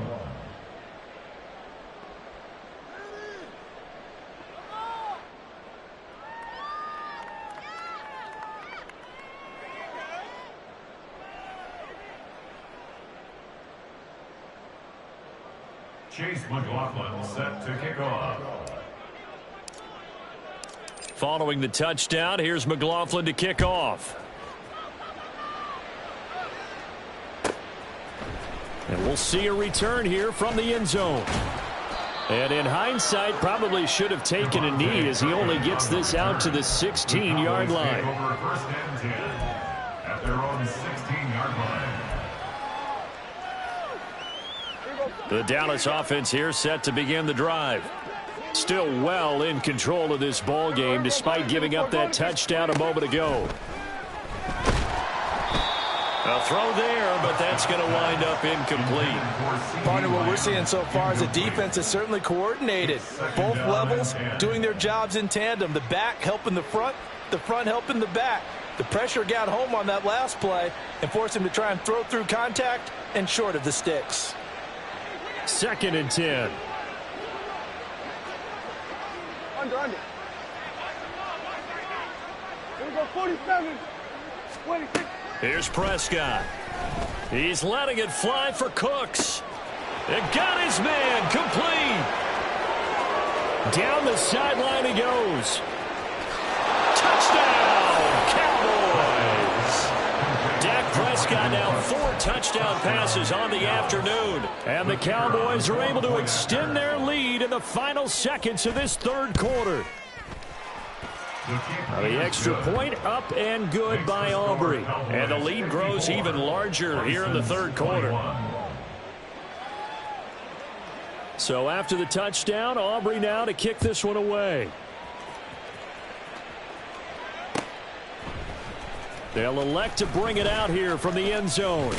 Chase McLaughlin set to kick off. Following the touchdown, here's McLaughlin to kick off. And we'll see a return here from the end zone. And in hindsight, probably should have taken a knee as he only gets this out to the 16-yard line. Over 1st and 10 at their own 16-yard line. The Dallas offense here set to begin the drive. Still well in control of this ball game despite giving up that touchdown a moment ago. A throw there, but that's going to wind up incomplete. Partner, what we're seeing so far is the defense is certainly coordinated. Both levels doing their jobs in tandem. The back helping the front helping the back. The pressure got home on that last play and forced him to try and throw through contact and short of the sticks. 2nd and 10. Under. Here we go, 47. 26. Here's Prescott. He's letting it fly for Cooks. It got his man complete. Down the sideline he goes. Touchdown, Cowboys. Dak Prescott now 4 touchdown passes on the afternoon. And the Cowboys are able to extend their lead in the final seconds of this third quarter. The extra point up and good by Aubrey. And the lead grows even larger here in the third quarter. So after the touchdown, Aubrey now to kick this one away. They'll elect to bring it out here from the end zone.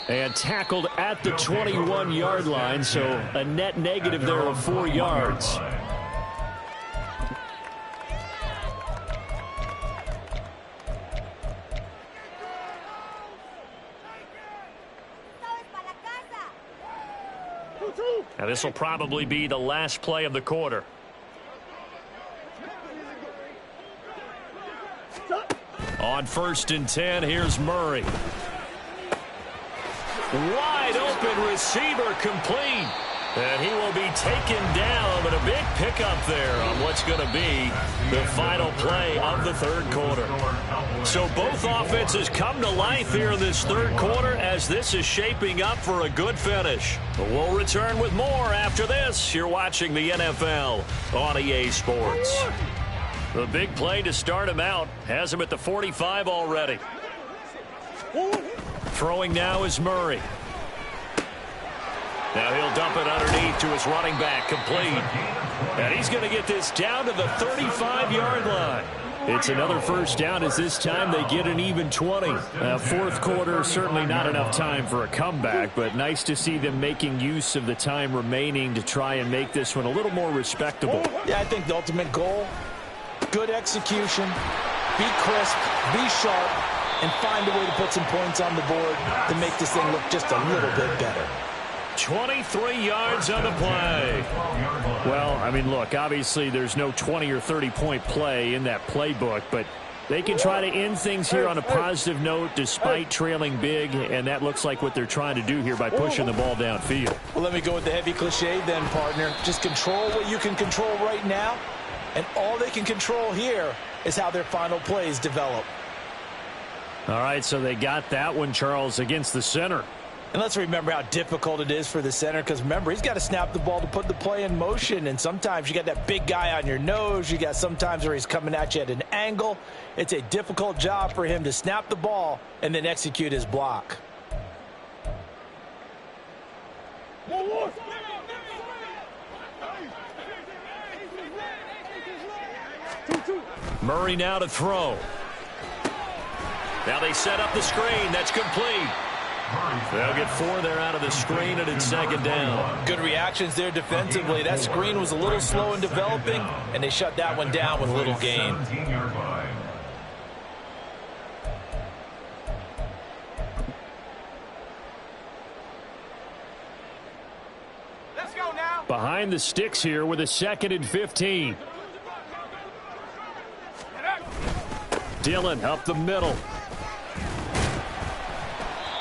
And tackled at the 21-yard line, so a net negative there of 4 yards. Now this will probably be the last play of the quarter. On 1st and 10, here's Murray. Wide open receiver complete. And he will be taken down, but a big pickup there on what's going to be the final play of the third quarter. So both offenses come to life here in this third quarter as this is shaping up for a good finish. We'll return with more after this. You're watching the NFL on EA Sports. The big play to start him out has him at the 45 already. Throwing now is Murray. Now he'll dump it underneath to his running back, complete. And he's going to get this down to the 35-yard line. It's another first down as this time they get an even 20. Fourth quarter, certainly not enough time for a comeback, but nice to see them making use of the time remaining to try and make this one a little more respectable. Yeah, I think the ultimate goal, good execution, be crisp, be sharp, and find a way to put some points on the board to make this thing look just a little bit better. 23 yards on the play. Well, I mean, look, obviously there's no 20 or 30-point play in that playbook, but they can try to end things here on a positive note despite trailing big, and that looks like what they're trying to do here by pushing the ball downfield. Well, let me go with the heavy cliche then, partner. Just control what you can control right now, and all they can control here is how their final plays develop. All right, so they got that one, Charles, against the center. And let's remember how difficult it is for the center, because remember, he's got to snap the ball to put the play in motion, and sometimes you got that big guy on your nose. You got sometimes where he's coming at you at an angle. It's a difficult job for him to snap the ball and then execute his block. Murray now to throw. Now they set up the screen. That's complete. They'll get 4 there out of the screen, and it's second down. Good reactions there defensively. That screen was a little slow in developing, and they shut that one down with a little gain. Let's go now. Behind the sticks here with a 2nd and 15. Dillon up the middle.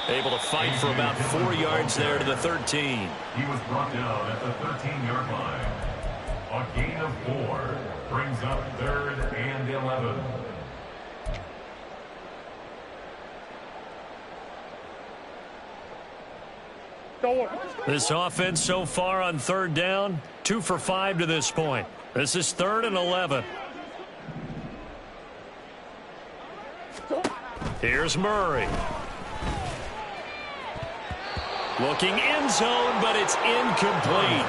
Able to fight for about 4 yards there to the 13. He was brought down at the 13-yard line. A gain of 4 brings up 3rd and 11. This offense so far on 3rd down, 2 for 5 to this point. This is 3rd and 11. Here's Murray. Looking end zone, but it's incomplete.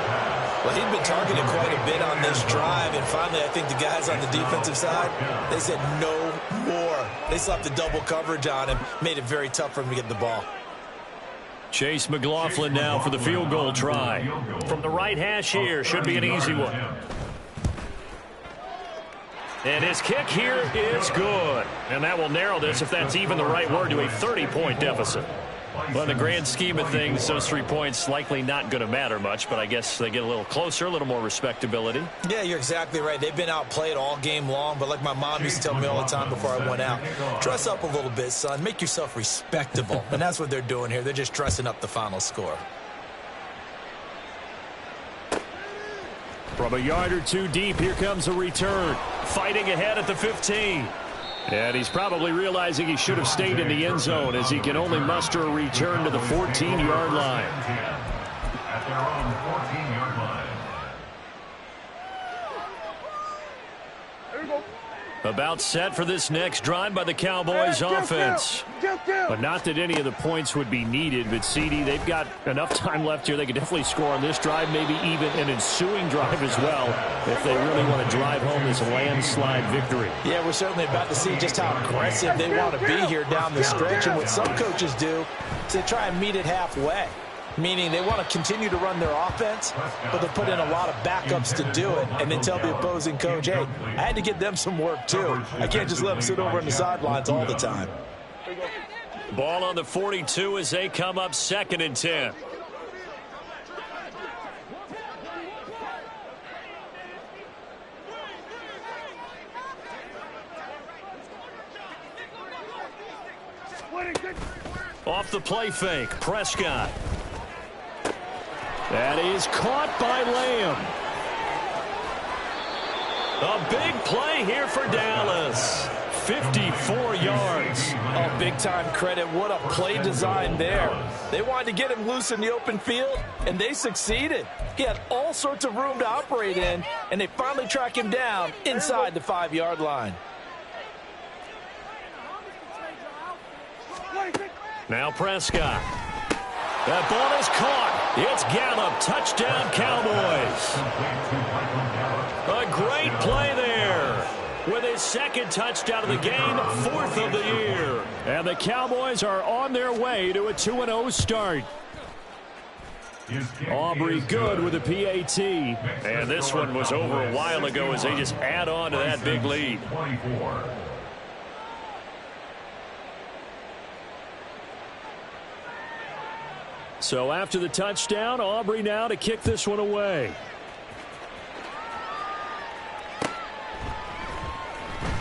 Well, he'd been targeted quite a bit on this drive, and finally I think the guys on the defensive side, they said no more. They slapped the double coverage on him, made it very tough for him to get the ball. Chase McLaughlin now for the field goal try. From the right hash here, should be an easy one. And his kick here is good. And that will narrow this, if that's even the right word, to a 30-point deficit. Well, in the grand scheme of things, those 3 points likely not going to matter much, but I guess they get a little closer, a little more respectability. Yeah, you're exactly right. They've been outplayed all game long, but like my mom used to tell me all the time before I went out, dress up a little bit, son. Make yourself respectable. And that's what they're doing here. They're just dressing up the final score. From a yard or 2 deep, here comes a return. Fighting ahead at the 15. And he's probably realizing he should have stayed in the end zone as he can only muster a return to the 14-yard line. At their own 14-yard line. There we go. About set for this next drive by the Cowboys offense. But not that any of the points would be needed, but CD, they've got enough time left here. They could definitely score on this drive, maybe even an ensuing drive as well, if they really want to drive home this landslide victory. Yeah, we're certainly about to see just how aggressive they want to be here down the stretch. And what some coaches do is they try and meet it halfway, meaning they want to continue to run their offense, but they put in a lot of backups to do it, and then tell the opposing coach, hey, I had to get them some work too. I can't just let them sit over on the sidelines all the time. Ball on the 42 as they come up 2nd and 10. Off the play fake, Prescott. That is caught by Lamb. A big play here for Dallas. 54 yards. Oh, big-time credit. What a play design there. They wanted to get him loose in the open field, and they succeeded. He had all sorts of room to operate in, and they finally track him down inside the 5-yard line. Now Prescott. That ball is caught. It's Gallup. Touchdown, Cowboys. A great play there. With his second touchdown of the game, 4th of the year. And the Cowboys are on their way to a 2-0 start. Aubrey good with a PAT. And this one was over a while ago as they just add on to that big lead. So after the touchdown, Aubrey now to kick this one away.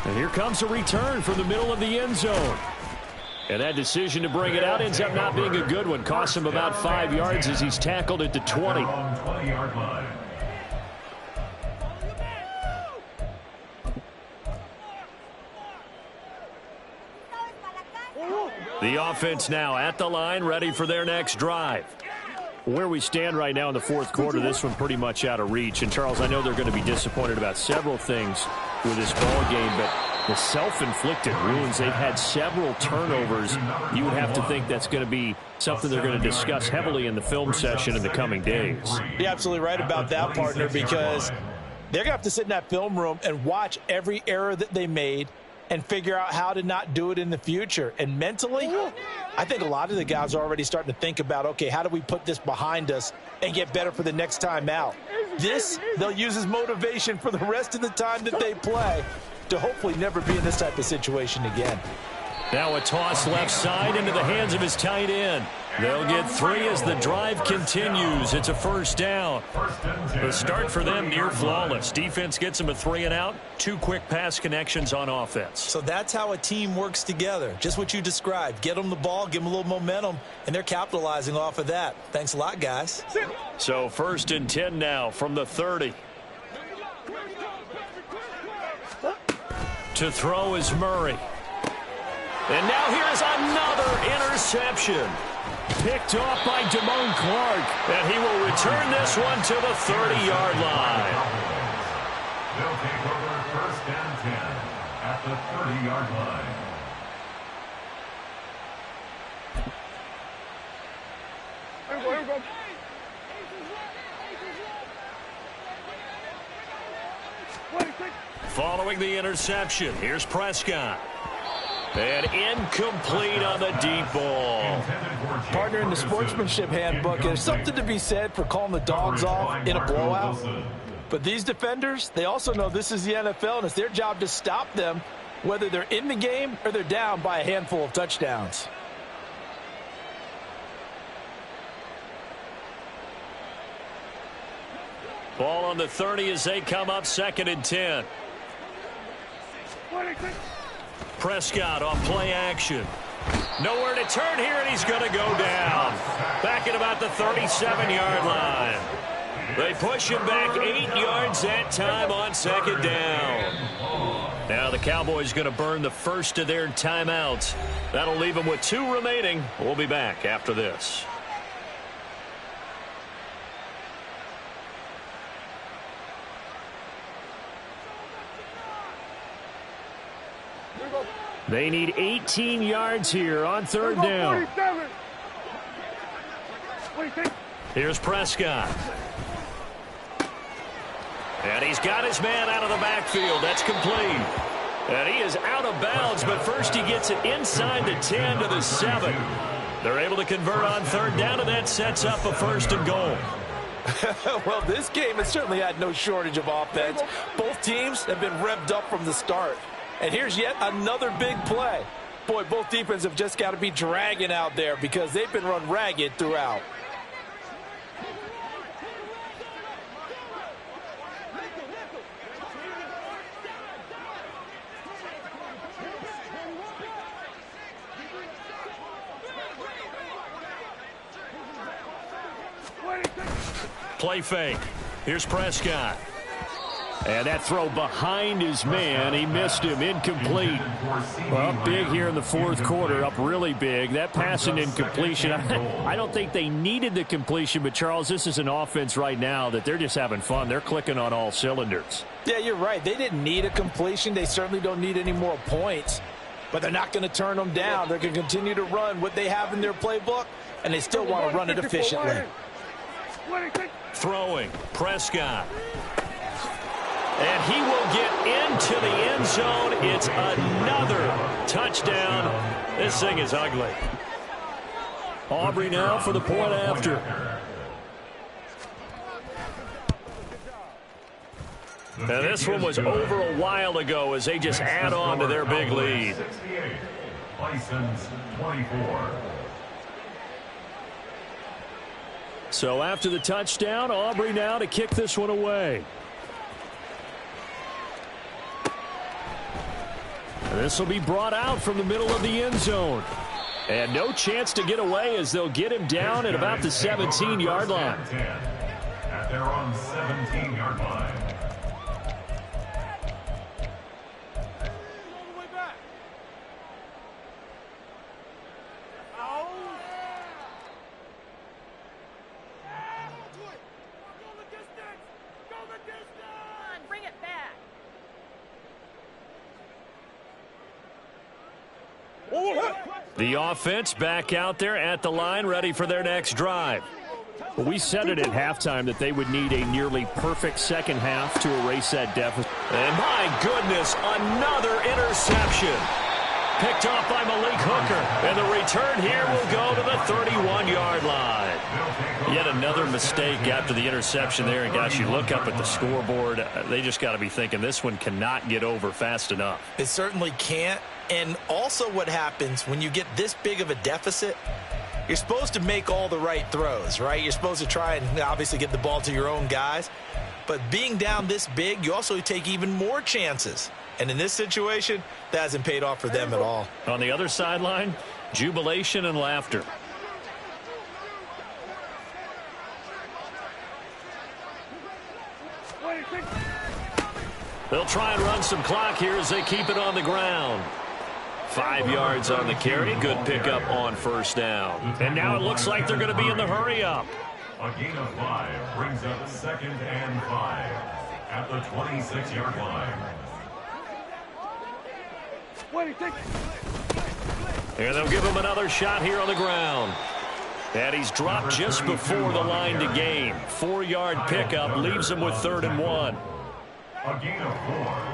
And here comes a return from the middle of the end zone. And that decision to bring it out ends up not being a good one. Costs him about 5 yards as he's tackled at the 20. The offense now at the line, ready for their next drive. Where we stand right now in the fourth quarter, this one pretty much out of reach. And, Charles, I know they're going to be disappointed about several things with this ball game, but the self-inflicted wounds, they've had several turnovers. You would have to think that's going to be something they're going to discuss heavily in the film session in the coming days. You're absolutely right about that, partner, because they're going to have to sit in that film room and watch every error that they made and figure out how to not do it in the future. And mentally, I think a lot of the guys are already starting to think about, okay, how do we put this behind us and get better for the next time out? This, they'll use as motivation for the rest of the time that they play to hopefully never be in this type of situation again. Now a toss left side into the hands of his tight end. They'll get 3 as the drive continues. It's a first down. The start for them near flawless. Defense gets them a 3 and out. 2 quick pass connections on offense. So that's how a team works together. Just what you described. Get them the ball, give them a little momentum, and they're capitalizing off of that. Thanks a lot, guys. So 1st and 10 now from the 30. To throw is Murray. And now here's another interception. Picked off by Damone Clark. And he will return this one to the 30-yard line. They'll take over 1st and 10 at the 30-yard line. Here we go. Following the interception, here's Prescott. And incomplete on the deep ball. Partner, in the sportsmanship handbook, there's something to be said for calling the dogs off in a blowout. But these defenders, they also know this is the NFL, and it's their job to stop them, whether they're in the game or they're down by a handful of touchdowns. Ball on the 30 as they come up 2nd and 10. Prescott on play action. Nowhere to turn here, and he's going to go down. Back at about the 37-yard line. They push him back 8 yards that time on 2nd down. Now the Cowboys going to burn the first of their timeouts. That'll leave them with 2 remaining. We'll be back after this. They need 18 yards here on 3rd down. Here's Prescott. And he's got his man out of the backfield. That's complete. And he is out of bounds, but first he gets it inside the 10 to the 7. They're able to convert on 3rd down, and that sets up a 1st and goal. Well, this game has certainly had no shortage of offense. Both teams have been revved up from the start. And here's yet another big play. Boy, both defenses have just got to be dragging out there because they've been run ragged throughout. Play fake. Here's Prescott. And that throw behind his man, he missed him, incomplete. Well, up big here in the fourth quarter, up really big. That pass and incompletion, I don't think they needed the completion, but Charles, this is an offense right now that they're just having fun. They're clicking on all cylinders. Yeah, you're right. They didn't need a completion. They certainly don't need any more points, but they're not going to turn them down. They're going to continue to run what they have in their playbook, and they still want to run it efficiently. Throwing, Prescott. And he will get into the end zone. It's another touchdown. This thing is ugly. Aubrey now for the point after. Now this one was over a while ago as they just add on to their big lead. Bison's 24. So after the touchdown, Aubrey now to kick this one away. This will be brought out from the middle of the end zone. And no chance to get away as they'll get him down at about the 17-yard line. At their own 17-yard line. Bring it back. The offense back out there at the line, ready for their next drive. Well, we said it at halftime that they would need a nearly perfect second half to erase that deficit. And my goodness, another interception. Picked off by Malik Hooker. And the return here will go to the 31-yard line. Yet another mistake after the interception there. And gosh, you look up at the scoreboard, they just got to be thinking this one cannot get over fast enough. It certainly can't. And also what happens when you get this big of a deficit, you're supposed to make all the right throws, right? You're supposed to try and obviously get the ball to your own guys. But being down this big, you also take even more chances. And in this situation, that hasn't paid off for them at all. On the other sideline, jubilation and laughter. They'll try and run some clock here as they keep it on the ground. 5 yards on the carry. Good pickup on first down. And now it looks like they're going to be in the hurry up. A gain of 5 brings up 2nd and 5 at the 26-yard line. And they'll give him another shot here on the ground. And he's dropped just before the line to gain. 4-yard pickup leaves him with 3rd and 1. A gain of 4.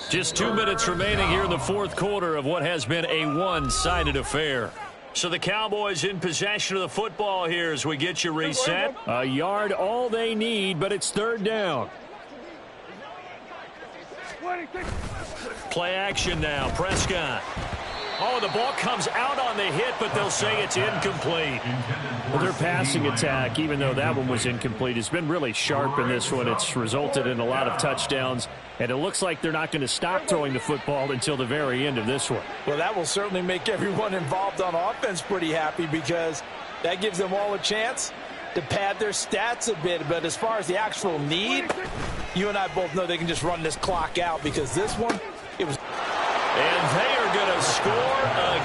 Just 2 minutes remaining here in the fourth quarter of what has been a one-sided affair. So the Cowboys in possession of the football here as we get you reset. A yard all they need, but it's 3rd down. Play action now. Prescott. Oh, the ball comes out on the hit, but they'll say it's incomplete. Well, their passing attack, even though that one was incomplete, has been really sharp in this one. It's resulted in a lot of touchdowns, and it looks like they're not going to stop throwing the football until the very end of this one. Well, that will certainly make everyone involved on offense pretty happy because that gives them all a chance to pad their stats a bit. But as far as the actual need, you and I both know they can just run this clock out because this one, it was... And they are going to score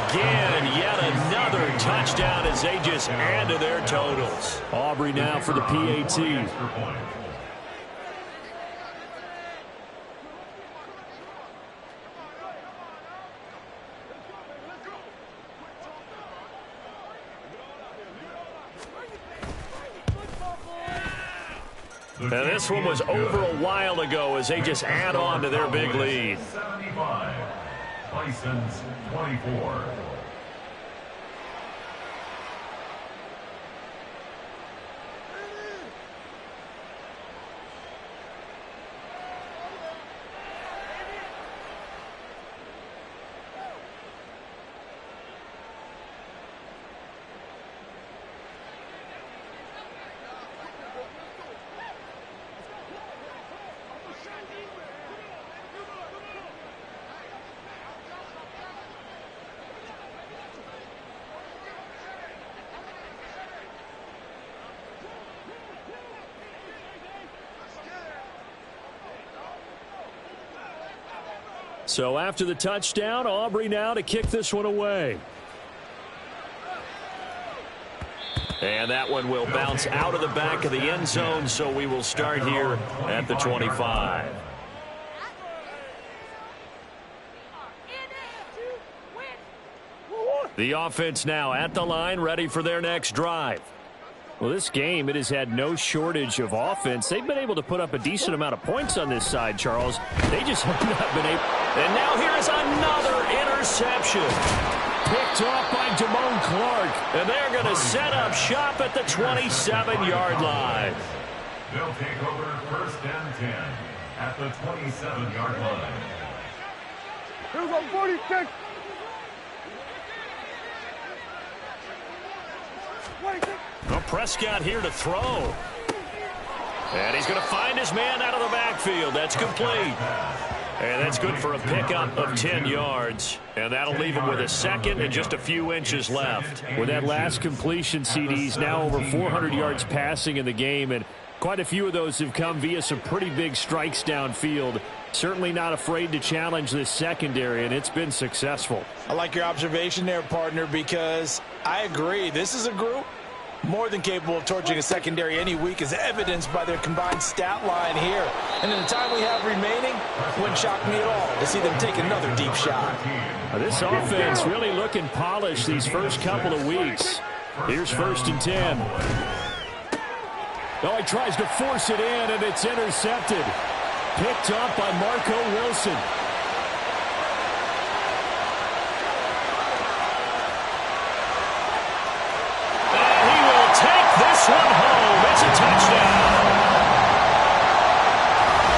again. Yet another touchdown as they just add to their totals. Aubrey now for the PAT. And this one was over a while ago as they just add on to their big lead. 75. Bison's 24. So after the touchdown, Aubrey now to kick this one away. And that one will bounce out of the back of the end zone, so we will start here at the 25. The offense now at the line, ready for their next drive. Well, this game, it has had no shortage of offense. They've been able to put up a decent amount of points on this side, Charles. They just have not been able. And now here is another interception. Picked off by Damone Clark. And they're going to set up shop at the 27-yard line. They'll take over first and 10 at the 27-yard line. Here's a 46. Well, Prescott here to throw. And he's going to find his man out of the backfield. That's complete. And that's good for a pickup of 10 yards. And that'll leave him with a second and just a few inches left. With that last completion, CD's now over 400 yards passing in the game, and quite a few of those have come via some pretty big strikes downfield. Certainly not afraid to challenge this secondary, and it's been successful. I like your observation there, partner, because I agree. This is a group more than capable of torching a secondary any week, as evidenced by their combined stat line here. And in the time we have remaining, wouldn't shock me at all to see them take another deep shot. This offense really looking polished these first couple of weeks. Here's first and 10. Oh, he tries to force it in, and it's intercepted. Picked up by Marco Wilson. This one home. It's a touchdown.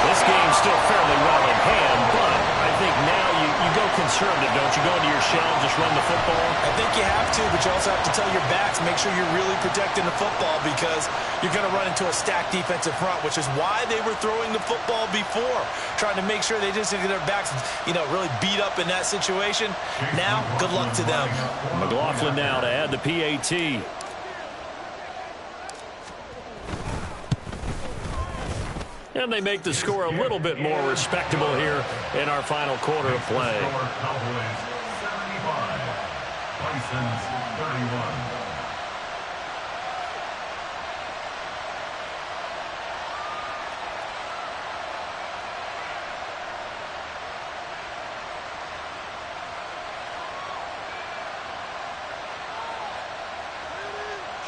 This game's still fairly well in hand, but I think now you go conservative, don't you? Go into your shell and just run the football. I think you have to, but you also have to tell your backs, make sure you're really protecting the football, because you're going to run into a stacked defensive front, which is why they were throwing the football before, trying to make sure they just get their backs, really beat up in that situation. Now, good luck to them. McLaughlin now to add the PAT. And they make the score a little bit more respectable here in our final quarter of play. Cowboys 75, Bison's 31.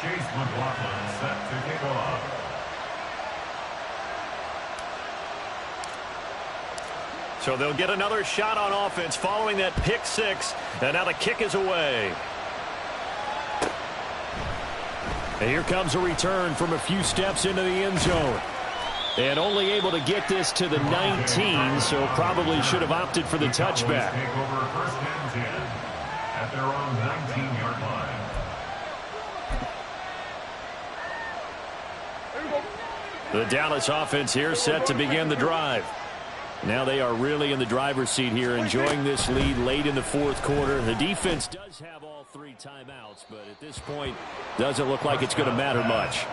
Chase McLaughlin set to kick off. So they'll get another shot on offense following that pick six. And now the kick is away. And here comes a return from a few steps into the end zone. And only able to get this to the 19, so probably should have opted for the touchback. Take over first and 10 at their own 19-yard line. The Dallas offense here set to begin the drive. Now they are really in the driver's seat here, enjoying this lead late in the fourth quarter. The defense does have all three timeouts, but at this point, doesn't look like it's going to matter much.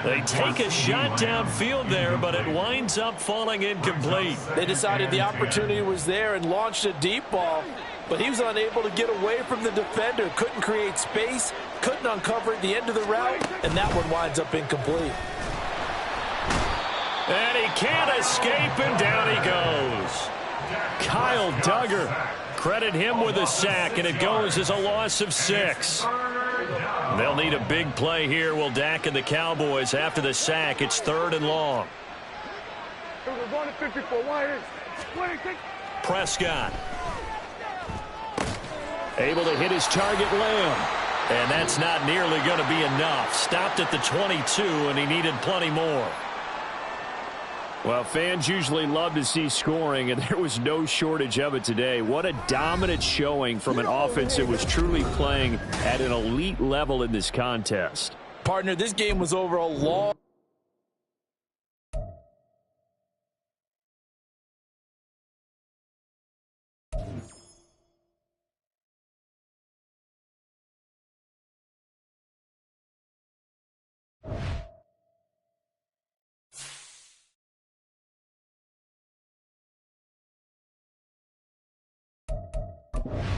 They take a shot downfield there, but it winds up falling incomplete. They decided the opportunity was there and launched a deep ball, but he was unable to get away from the defender, couldn't create space, couldn't uncover at the end of the route, and that one winds up incomplete. And he can't escape, and down he goes. Kyle Duggar, credit him with a sack, and it goes as a loss of 6. They'll need a big play here, will Dak and the Cowboys. After the sack, it's 3rd and long. Prescott. Able to hit his target, Lamb. And that's not nearly going to be enough. Stopped at the 22, and he needed plenty more. Well, fans usually love to see scoring, and there was no shortage of it today. What a dominant showing from an offense that was truly playing at an elite level in this contest. Partner, this game was over a long now.